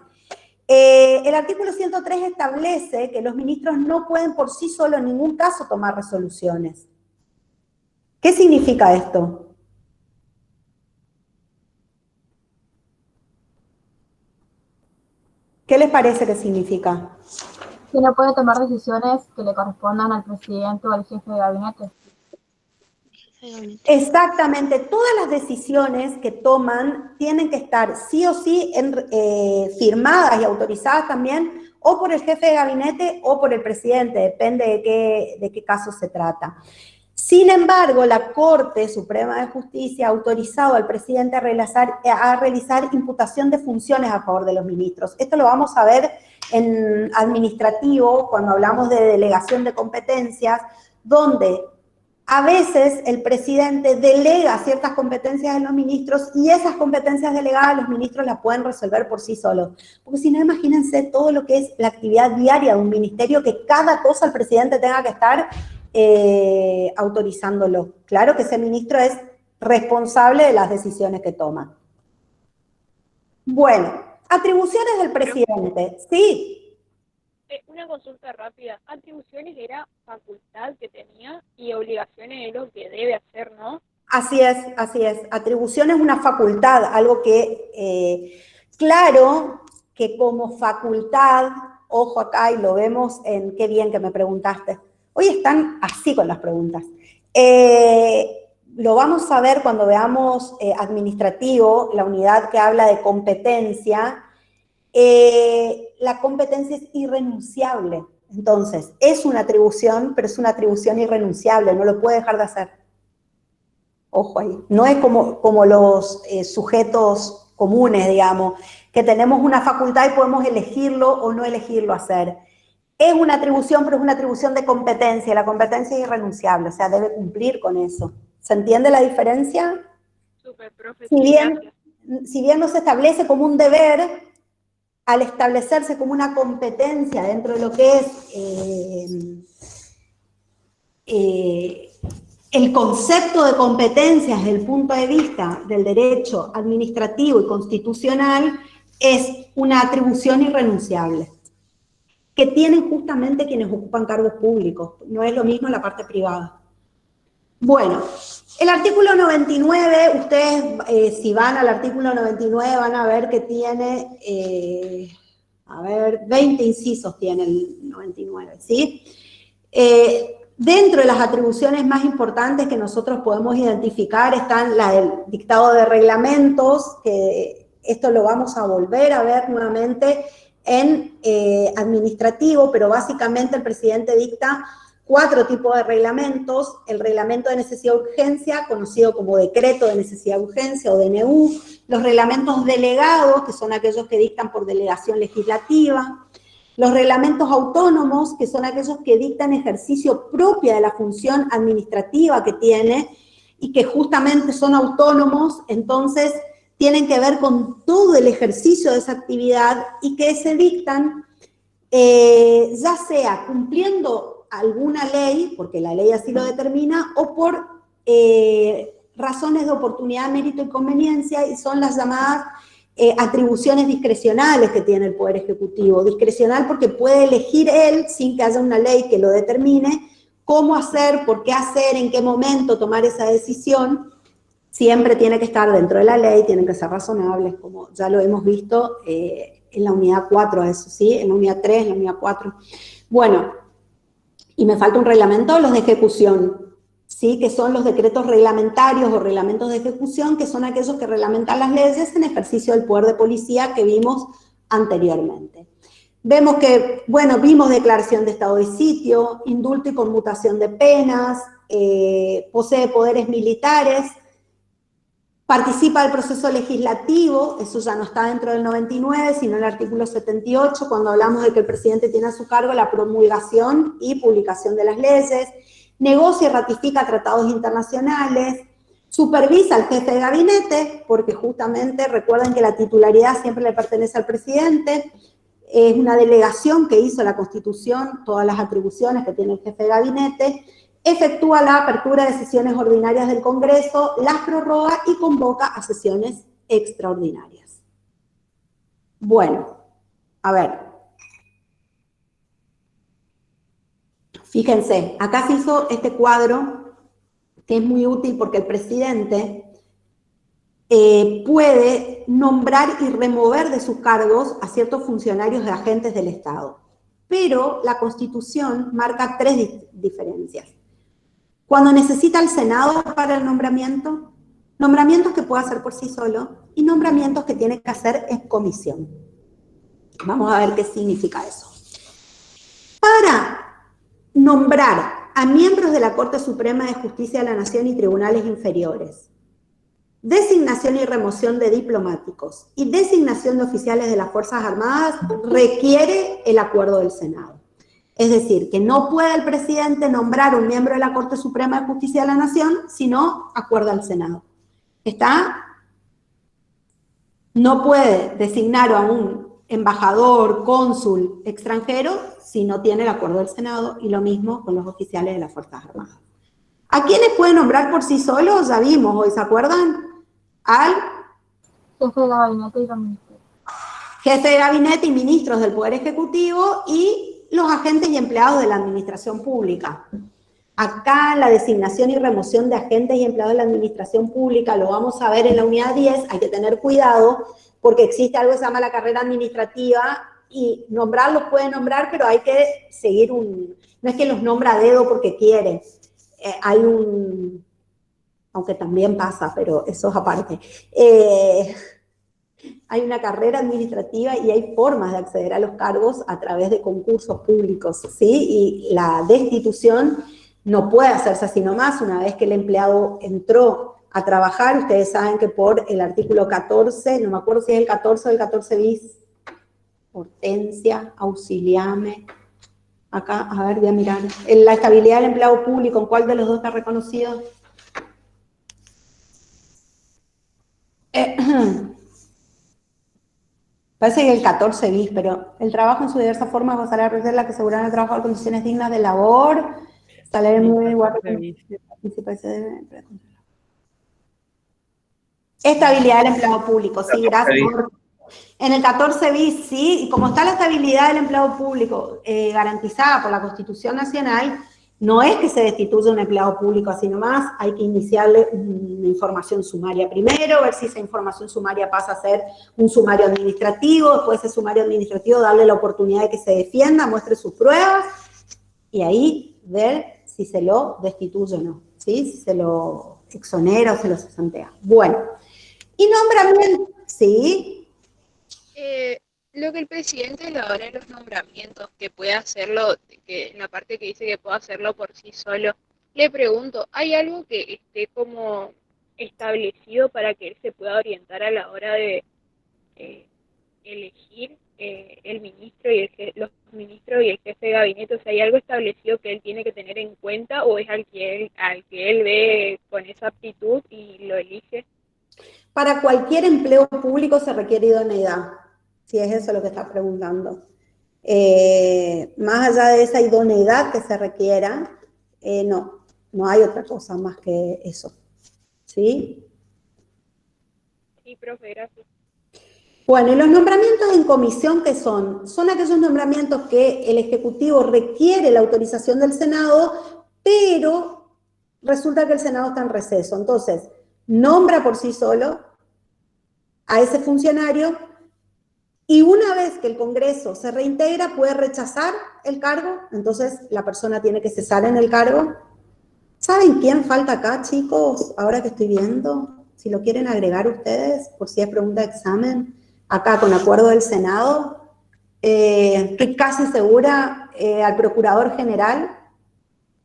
El artículo 103 establece que los ministros no pueden por sí solos en ningún caso tomar resoluciones. ¿Qué significa esto? ¿Qué les parece que significa? Que no puede tomar decisiones que le correspondan al presidente o al jefe de gabinete. Exactamente, todas las decisiones que toman tienen que estar sí o sí firmadas y autorizadas también o por el jefe de gabinete o por el presidente, depende de qué caso se trata. Sin embargo, la Corte Suprema de Justicia ha autorizado al presidente a realizar imputación de funciones a favor de los ministros. Esto lo vamos a ver en administrativo, cuando hablamos de delegación de competencias, donde a veces el presidente delega ciertas competencias a los ministros y esas competencias delegadas los ministros las pueden resolver por sí solos. Porque si no, imagínense todo lo que es la actividad diaria de un ministerio, que cada cosa el presidente tenga que estar autorizándolo. Claro que ese ministro es responsable de las decisiones que toma. Bueno, atribuciones del presidente. Sí. Una consulta rápida. Atribuciones era facultad que tenía y obligaciones es lo que debe hacer, ¿no? Así es, así es. Atribución es una facultad, algo que, claro, que como facultad, ojo acá y lo vemos en qué bien que me preguntaste. Hoy están así con las preguntas. Lo vamos a ver cuando veamos administrativo, la unidad que habla de competencia. La competencia es irrenunciable. Entonces, es una atribución, pero es una atribución irrenunciable, no lo puede dejar de hacer. Ojo ahí. No es como los sujetos comunes, digamos, que tenemos una facultad y podemos elegirlo o no elegirlo hacer. Es una atribución, pero es una atribución de competencia. La competencia es irrenunciable, o sea, debe cumplir con eso. ¿Se entiende la diferencia? Súper, profe. Si bien no se establece como un deber, al establecerse como una competencia dentro de lo que es el concepto de competencia desde el punto de vista del derecho administrativo y constitucional, es una atribución irrenunciable, que tienen justamente quienes ocupan cargos públicos, no es lo mismo en la parte privada. Bueno, el artículo 99, ustedes si van al artículo 99 van a ver que tiene, 20 incisos tiene el 99, ¿sí? Dentro de las atribuciones más importantes que nosotros podemos identificar están la del dictado de reglamentos, que esto lo vamos a volver a ver nuevamente en administrativo, pero básicamente el presidente dicta 4 tipos de reglamentos: el reglamento de necesidad de urgencia, conocido como decreto de necesidad de urgencia o DNU, los reglamentos delegados, que son aquellos que dictan por delegación legislativa, los reglamentos autónomos, que son aquellos que dictan ejercicio propia de la función administrativa que tiene y que justamente son autónomos, entonces tienen que ver con todo el ejercicio de esa actividad y que se dictan ya sea cumpliendo alguna ley, porque la ley así lo determina, o por razones de oportunidad, mérito y conveniencia, y son las llamadas atribuciones discrecionales que tiene el Poder Ejecutivo. Discrecional porque puede elegir él, sin que haya una ley que lo determine, cómo hacer, por qué hacer, en qué momento tomar esa decisión. Siempre tiene que estar dentro de la ley, tienen que ser razonables, como ya lo hemos visto en la unidad 4, eso sí, en la unidad 3, en la unidad 4. Bueno, y me falta un reglamento, los de ejecución, ¿sí? Que son los decretos reglamentarios o reglamentos de ejecución, que son aquellos que reglamentan las leyes en ejercicio del poder de policía que vimos anteriormente. Vemos que, bueno, vimos declaración de estado de sitio, indulto y conmutación de penas, posee poderes militares, participa del proceso legislativo, eso ya no está dentro del 99, sino en el artículo 78, cuando hablamos de que el presidente tiene a su cargo la promulgación y publicación de las leyes, negocia y ratifica tratados internacionales, supervisa al jefe de gabinete, porque justamente recuerden que la titularidad siempre le pertenece al presidente, es una delegación que hizo la Constitución, todas las atribuciones que tiene el jefe de gabinete, efectúa la apertura de sesiones ordinarias del Congreso, las prorroga y convoca a sesiones extraordinarias. Bueno, a ver. Fíjense, acá se hizo este cuadro que es muy útil porque el presidente puede nombrar y remover de sus cargos a ciertos funcionarios de agentes del Estado. Pero la Constitución marca tres diferencias. Cuando necesita el Senado para el nombramiento, nombramientos que puede hacer por sí solo y nombramientos que tiene que hacer en comisión. Vamos a ver qué significa eso. Para nombrar a miembros de la Corte Suprema de Justicia de la Nación y tribunales inferiores, designación y remoción de diplomáticos y designación de oficiales de las Fuerzas Armadas requiere el acuerdo del Senado. Es decir, que no puede el presidente nombrar un miembro de la Corte Suprema de Justicia de la Nación si no acuerda al Senado. ¿Está? No puede designar a un embajador, cónsul extranjero si no tiene el acuerdo del Senado, y lo mismo con los oficiales de las Fuerzas Armadas. ¿A quiénes puede nombrar por sí solos? Ya vimos hoy, ¿se acuerdan? Al jefe de gabinete y los ministros. Jefe de gabinete y ministros del Poder Ejecutivo y los agentes y empleados de la administración pública. Acá la designación y remoción de agentes y empleados de la administración pública, lo vamos a ver en la unidad 10, hay que tener cuidado porque existe algo que se llama la carrera administrativa y nombrarlos puede nombrar, pero hay que seguir no es que los nombra a dedo porque quiere, hay aunque también pasa, pero eso es aparte, hay una carrera administrativa y hay formas de acceder a los cargos a través de concursos públicos, ¿sí? Y la destitución no puede hacerse así nomás. Una vez que el empleado entró a trabajar, ustedes saben que por el artículo 14, no me acuerdo si es el 14 o el 14 bis, Hortensia, auxiliame, acá, a ver, voy a mirar, la estabilidad del empleado público, ¿en cuál de los dos está reconocido? Parece que el 14 bis, pero el trabajo en su diversa forma basará a ofrecer la que aseguran el trabajo en condiciones dignas de labor, salario muy igual. Estabilidad del empleado público, sí, gracias. En el 14 bis, sí, y como está la estabilidad del empleado público garantizada por la Constitución Nacional, no es que se destituya un empleado público así nomás, hay que iniciarle una información sumaria primero, ver si esa información sumaria pasa a ser un sumario administrativo, después de ese sumario administrativo darle la oportunidad de que se defienda, muestre sus pruebas, y ahí ver si se lo destituye o no, ¿sí? Si se lo exonera o se lo cesantea. Bueno, y nombramiento, ¿sí? Lo que el presidente elabora en los nombramientos, que puede hacerlo, que en la parte que dice que puede hacerlo por sí solo, le pregunto, ¿hay algo que esté como establecido para que él se pueda orientar a la hora de elegir el ministro y los ministros y el jefe de gabinete? O sea, ¿hay algo establecido que él tiene que tener en cuenta o es al que él ve con esa aptitud y lo elige? Para cualquier empleo público se requiere idoneidad, si es eso lo que está preguntando. Más allá de esa idoneidad que se requiera, no hay otra cosa más que eso. ¿Sí? Sí, profe, gracias. Bueno, y los nombramientos en comisión, ¿qué son? Son aquellos nombramientos que el Ejecutivo requiere la autorización del Senado, pero resulta que el Senado está en receso. Entonces, nombra por sí solo a ese funcionario y una vez que el Congreso se reintegra puede rechazar el cargo, entonces la persona tiene que cesar en el cargo. ¿Saben quién falta acá, chicos? Ahora que estoy viendo, si lo quieren agregar ustedes, por si es pregunta de examen, acá con acuerdo del Senado, estoy casi segura al Procurador General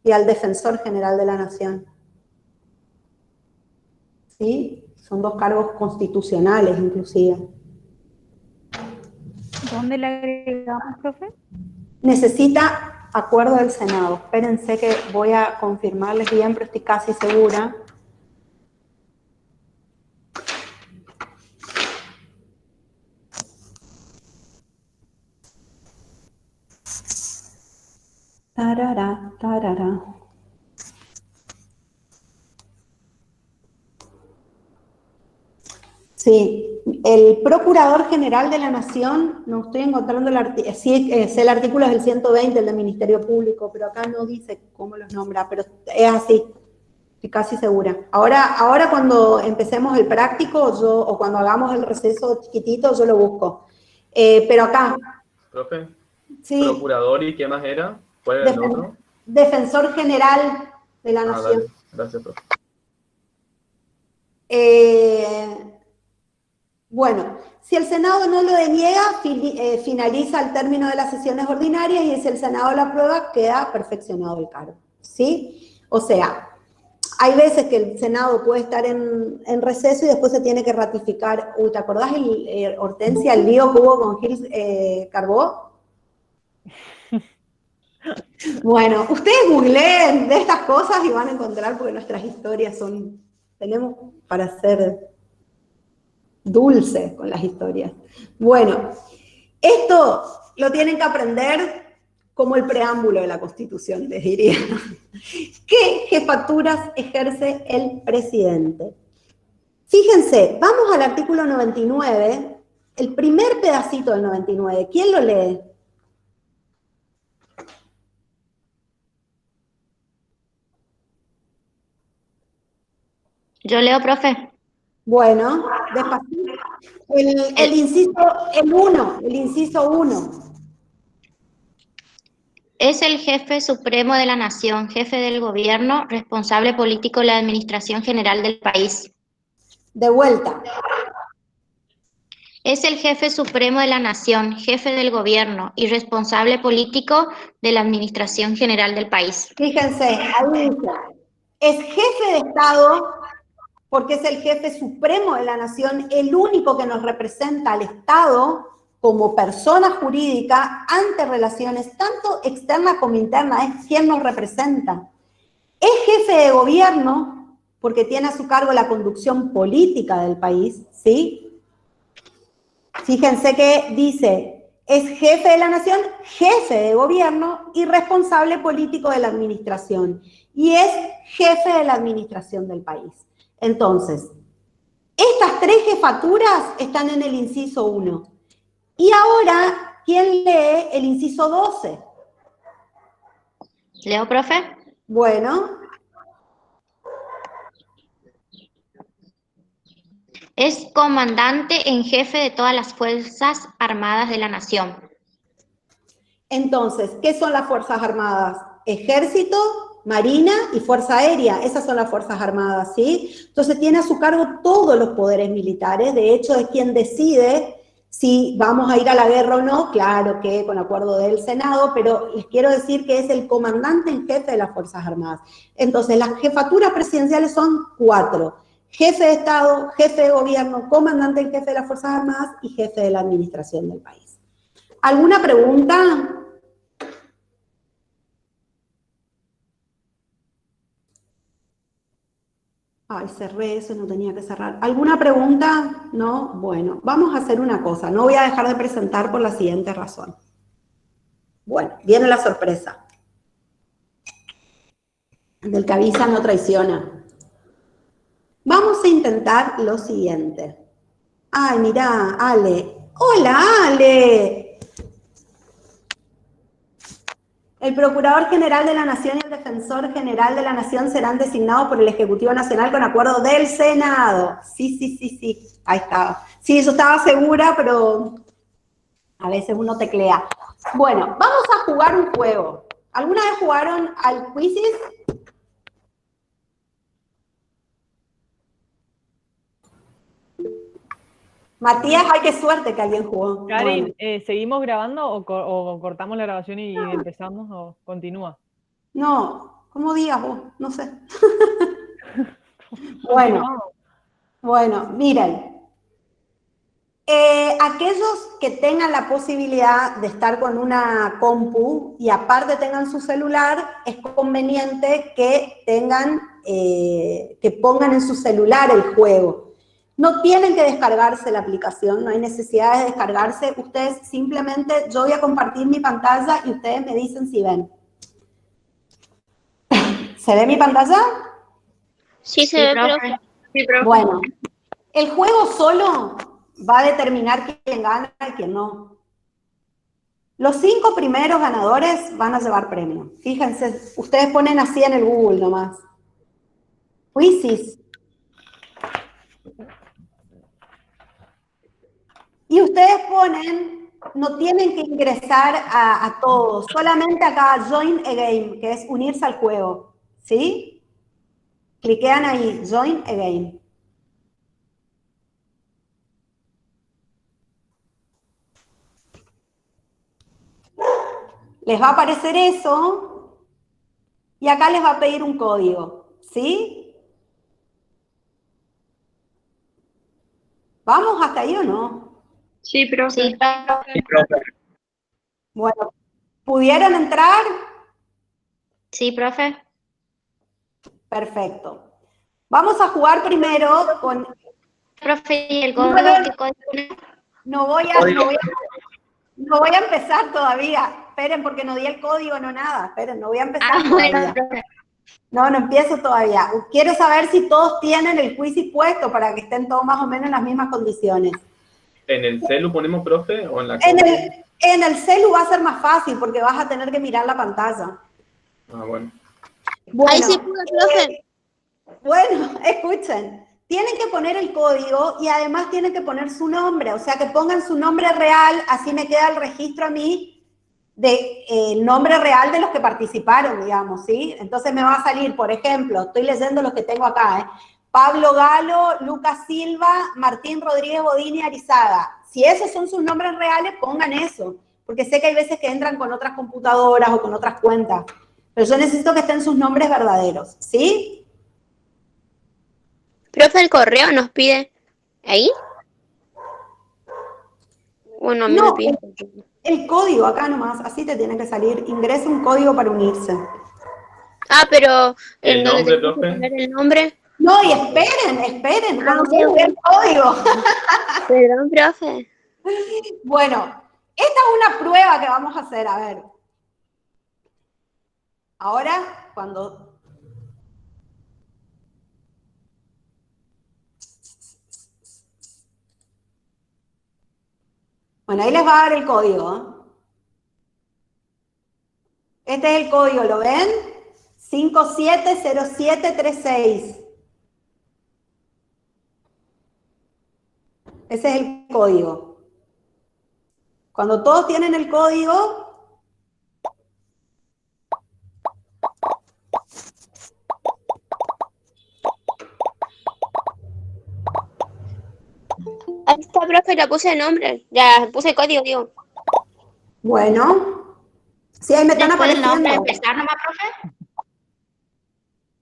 y al Defensor General de la Nación. ¿Sí? Son dos cargos constitucionales, inclusive. ¿Dónde le agregamos, profe? Necesita Acuerdo del Senado. Espérense que voy a confirmarles bien, pero estoy casi segura. Tarara, tarara. Sí, el Procurador General de la Nación, no estoy encontrando el artículo, sí, el artículo es el 120, el del Ministerio Público, pero acá no dice cómo los nombra, pero es así, estoy casi segura. Ahora cuando empecemos el práctico, o cuando hagamos el receso chiquitito, yo lo busco. Pero acá. Profe, Sí. Procurador, ¿y qué más era? ¿Cuál era el otro? Defensor General de la Nación. Dale. Gracias, profe. Bueno, si el Senado no lo deniega, finaliza el término de las sesiones ordinarias, y si el Senado lo aprueba, queda perfeccionado el cargo, ¿sí? O sea, hay veces que el Senado puede estar en receso y después se tiene que ratificar. Uy, ¿te acordás, Hortensia, el lío que hubo con Gil Carbó? Bueno, ustedes googleen de estas cosas y van a encontrar, porque nuestras historias tenemos para ser dulce con las historias. Bueno, esto lo tienen que aprender como el preámbulo de la Constitución, les diría. ¿Qué jefaturas ejerce el presidente? Fíjense, vamos al artículo 99, el primer pedacito del 99. ¿Quién lo lee? Yo leo, profe. Bueno, despacito. El inciso 1. Es el jefe supremo de la nación, jefe del gobierno, responsable político de la administración general del país. De vuelta. Es el jefe supremo de la nación, jefe del gobierno y responsable político de la administración general del país. Fíjense, ahí dice, es jefe de Estado porque es el jefe supremo de la nación, el único que nos representa al Estado como persona jurídica ante relaciones tanto externas como internas, es quien nos representa. Es jefe de gobierno porque tiene a su cargo la conducción política del país, ¿sí? Fíjense que dice, es jefe de la nación, jefe de gobierno y responsable político de la administración. Y es jefe de la administración del país. Entonces, estas tres jefaturas están en el inciso 1. Y ahora, ¿quién lee el inciso 12? ¿Leo, profe? Bueno. Es comandante en jefe de todas las Fuerzas Armadas de la Nación. Entonces, ¿qué son las Fuerzas Armadas? Ejército, Marina y Fuerza Aérea. Esas son las Fuerzas Armadas, ¿sí? Entonces tiene a su cargo todos los poderes militares. De hecho, es quien decide si vamos a ir a la guerra o no. Claro que con acuerdo del Senado, pero les quiero decir que es el comandante en jefe de las Fuerzas Armadas. Entonces, las jefaturas presidenciales son 4. Jefe de Estado, jefe de gobierno, comandante en jefe de las Fuerzas Armadas y jefe de la administración del país. ¿Alguna pregunta? Ay, cerré eso, no tenía que cerrar. ¿Alguna pregunta? ¿No? Bueno, vamos a hacer una cosa. No voy a dejar de presentar por la siguiente razón. Bueno, viene la sorpresa. Del que avisa no traiciona. Vamos a intentar lo siguiente. Ay, mirá, Ale. ¡Hola, Ale! El Procurador General de la Nación y el Defensor General de la Nación serán designados por el Ejecutivo Nacional con acuerdo del Senado. Sí. Ahí estaba. Sí, yo estaba segura, pero a veces uno teclea. Bueno, vamos a jugar un juego. ¿Alguna vez jugaron al Quizzes? Matías, ay, qué suerte que alguien jugó. Karin, Bueno. ¿seguimos grabando o cortamos la grabación y empezamos o continúa? No, ¿cómo digas vos? No sé. Bueno, miren. Aquellos que tengan la posibilidad de estar con una compu y aparte tengan su celular, es conveniente que tengan, que pongan en su celular el juego. No tienen que descargarse la aplicación, no hay necesidad de descargarse. Ustedes simplemente, yo voy a compartir mi pantalla y ustedes me dicen si ven. ¿Se ve mi pantalla? Sí, se ve, profe. Sí, profe. Bueno, el juego solo va a determinar quién gana y quién no. Los 5 primeros ganadores van a llevar premio. Fíjense, ustedes ponen así en el Google nomás. Quizzes. Y ustedes ponen, no tienen que ingresar a todos, solamente acá Join a Game, que es unirse al juego. ¿Sí? Cliquean ahí, Join a Game. Les va a aparecer eso y acá les va a pedir un código, ¿sí? ¿Vamos hasta ahí o no? Sí, profe. Sí, profe. Sí, profe. Bueno, ¿pudieron entrar? Sí, profe. Perfecto. Vamos a jugar primero con... Profe, ¿y el No, código? no, ¿Qué código? no voy a empezar todavía. Esperen, porque no di el código, no nada. Esperen, no voy a empezar todavía. Profe. No empiezo todavía. Quiero saber si todos tienen el quiz puesto para que estén todos más o menos en las mismas condiciones. ¿En el celu ponemos, profe, o en la En el celu va a ser más fácil porque vas a tener que mirar la pantalla. Ah, bueno. Ahí sí pudo, profe. Bueno, escuchen. Tienen que poner el código y además tienen que poner su nombre. O sea, que pongan su nombre real, así me queda el registro a mí de el nombre real de los que participaron, digamos, ¿sí? Entonces me va a salir, por ejemplo, estoy leyendo los que tengo acá, Pablo Galo, Lucas Silva, Martín Rodríguez Bodini Arizaga. Si esos son sus nombres reales, pongan eso, porque sé que hay veces que entran con otras computadoras o con otras cuentas, pero yo necesito que estén sus nombres verdaderos, ¿sí? Profe, el correo nos pide. ¿Ahí? Bueno, a mí me pide. El código acá nomás, así te tiene que salir. Ingresa un código para unirse. Ah, pero ¿El nombre, tengo que profe? poner el nombre. No, y esperen, cuando se vea el código. Perdón, profe. Bueno, esta es una prueba que vamos a hacer, a ver. Ahora, cuando... Bueno, ahí les va a dar el código. Este es el código, ¿lo ven? 570736. Ese es el código. Cuando todos tienen el código, Ahí está, profe, le puse el nombre. Ya, puse el código, digo. bueno, sí, ahí me están Después del apareciendo. nombre, empezar nomás, profe.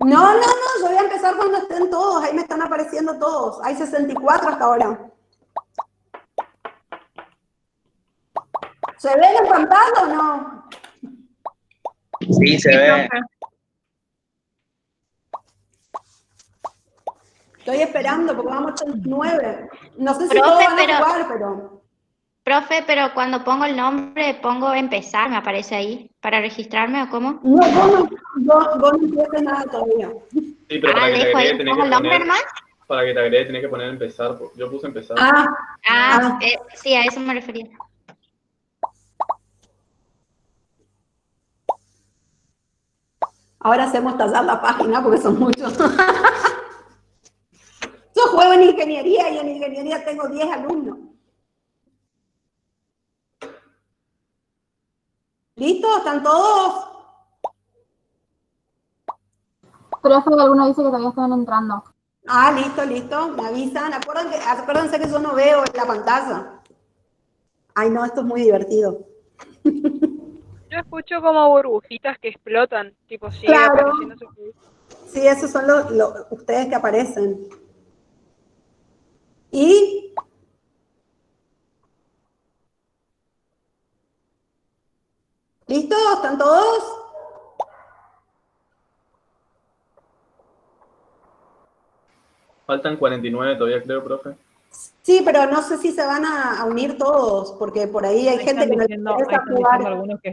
No, yo voy a empezar cuando estén todos, ahí me están apareciendo todos. Hay 64 hasta ahora. ¿Se ve en pantalla o no? Sí, se ve. Estoy esperando porque vamos a 9. No sé si Profe, todos van a pero- jugar, pero... Profe, pero cuando pongo el nombre, pongo empezar, me aparece ahí, para registrarme o cómo. No, vos no empieces nada todavía. Sí, pero para que te dejo ahí, agregue tenés pongo que el nombre poner... nomás. Para que te agregue tenés que poner empezar. Yo puse empezar. Sí, a eso me refería. Ahora hacemos tallar la página porque son muchos. Yo juego en ingeniería y en ingeniería tengo 10 alumnos. ¿Listo? ¿Están todos? Profe, alguno dice que todavía están entrando. Ah, listo, me avisan. Acuérdense que yo no veo en la pantalla. Ay, no, esto es muy divertido. Yo escucho como burbujitas que explotan, tipo sigue Claro. apareciendo su quiz. Sí, esos son ustedes que aparecen. Y ¿Listos? ¿Están todos? Faltan 49 todavía, creo, profe. Sí, pero no sé si se van a unir todos, porque por ahí hay gente que no les interesa están jugar. diciendo algunos que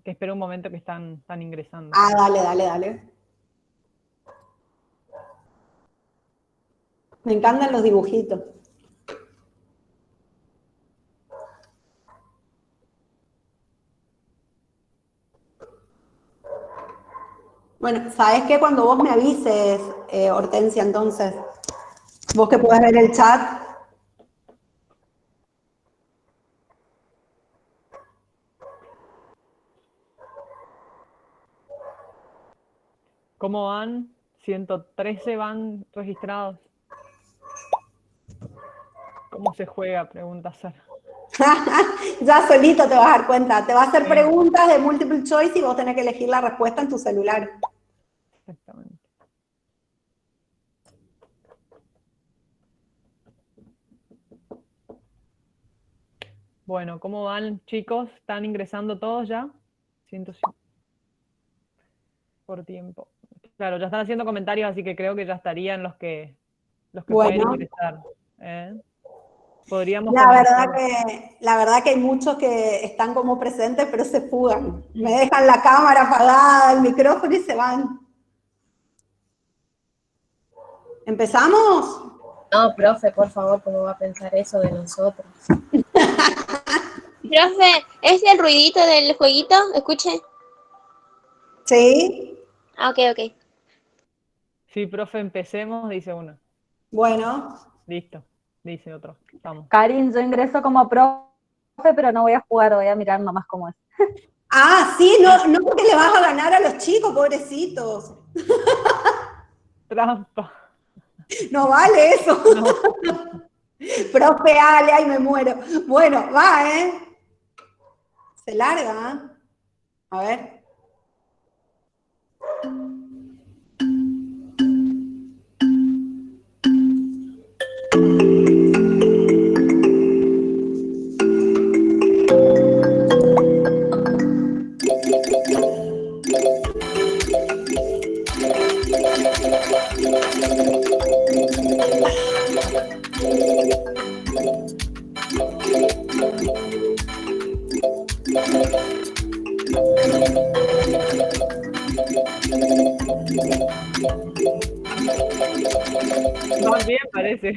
espere un momento que están ingresando. Ah, dale. Me encantan los dibujitos. Bueno, ¿sabes qué? Cuando vos me avises, Hortensia, entonces, vos que podés ver el chat. ¿Cómo van? 113 van registrados. ¿Cómo se juega? Pregunta Sara. Ya solito te vas a dar cuenta. Te va a hacer preguntas de multiple choice y vos tenés que elegir la respuesta en tu celular. Exactamente. Bueno, ¿cómo van, chicos? ¿Están ingresando todos ya? 105. Por tiempo. Claro, ya están haciendo comentarios, así que creo que ya estarían los que pueden ingresar. Podríamos la verdad que hay muchos que están como presentes, pero se fugan. Me dejan la cámara apagada, el micrófono y se van. ¿Empezamos? No, profe, por favor, ¿cómo va a pensar eso de nosotros? Profe, ¿es el ruidito del jueguito? ¿Escuche? Sí. Ah, ok. Sí, profe, empecemos, dice uno. Bueno. Listo, dice otro. Vamos. Karin, yo ingreso como profe, pero no voy a jugar, voy a mirar nomás cómo es. Ah, sí, no porque le vas a ganar a los chicos, pobrecitos. Trampa. No vale eso. No. Profe Ale, ay, me muero. Bueno, va, Se larga, ¿eh? A ver. Van bien, parece.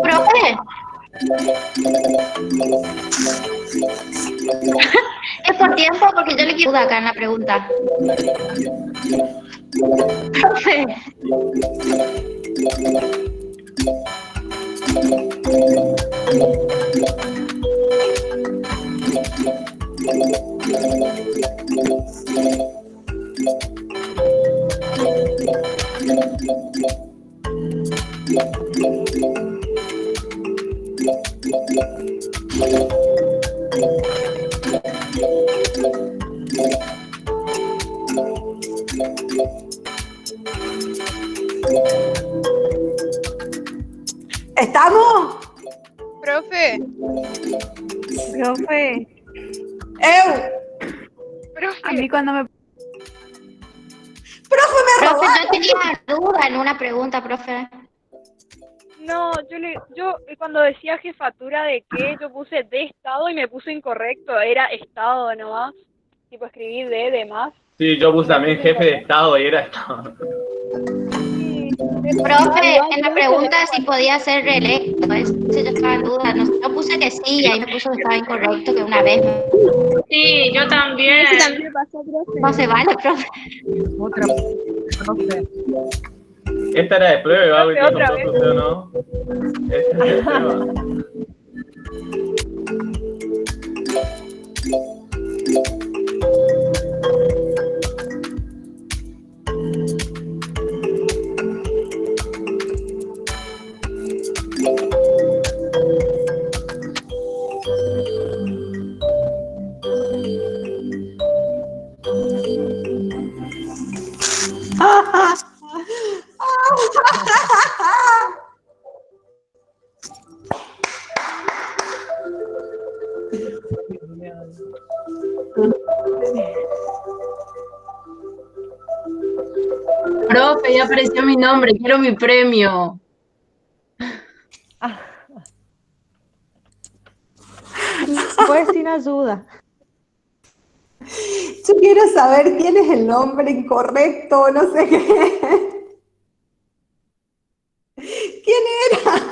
Profe. Es por tiempo porque yo le quiero duda acá en la pregunta. Profe. ¿Estamos? Profe. Profe. Profe. A mí cuando me... Profe, yo tenía duda en una pregunta, profe. No, yo cuando decía jefatura de qué, yo puse de estado y me puse incorrecto, era estado nomás, tipo escribí de más. Sí, yo puse también jefe de estado y era estado. Profe, en la pregunta si podía ser reelecto, yo estaba en duda, yo puse que sí y ahí me puso que estaba incorrecto, que una vez. Sí, yo también. Sí, también me pasó, profe. No se vale, profe. Otra, profe. Esta era de prueba, algo que Otra compró usted, ¿o no? Esta es de prueba. Profe, ya apareció mi nombre, quiero mi premio. Pues sin ayuda. Yo quiero saber quién es el nombre incorrecto, no sé qué. ¿Quién era?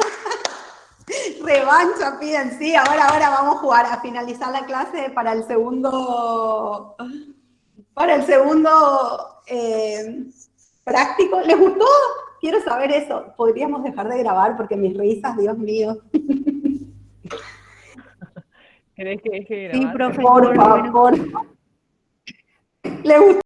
Revancha piden, sí, ahora vamos a jugar, a finalizar la clase para el segundo práctico. ¿Les gustó? Quiero saber eso. Podríamos dejar de grabar porque mis risas, Dios mío. ¿Querés que Sí, grabar? profe. Por favor. ¿Les gustó?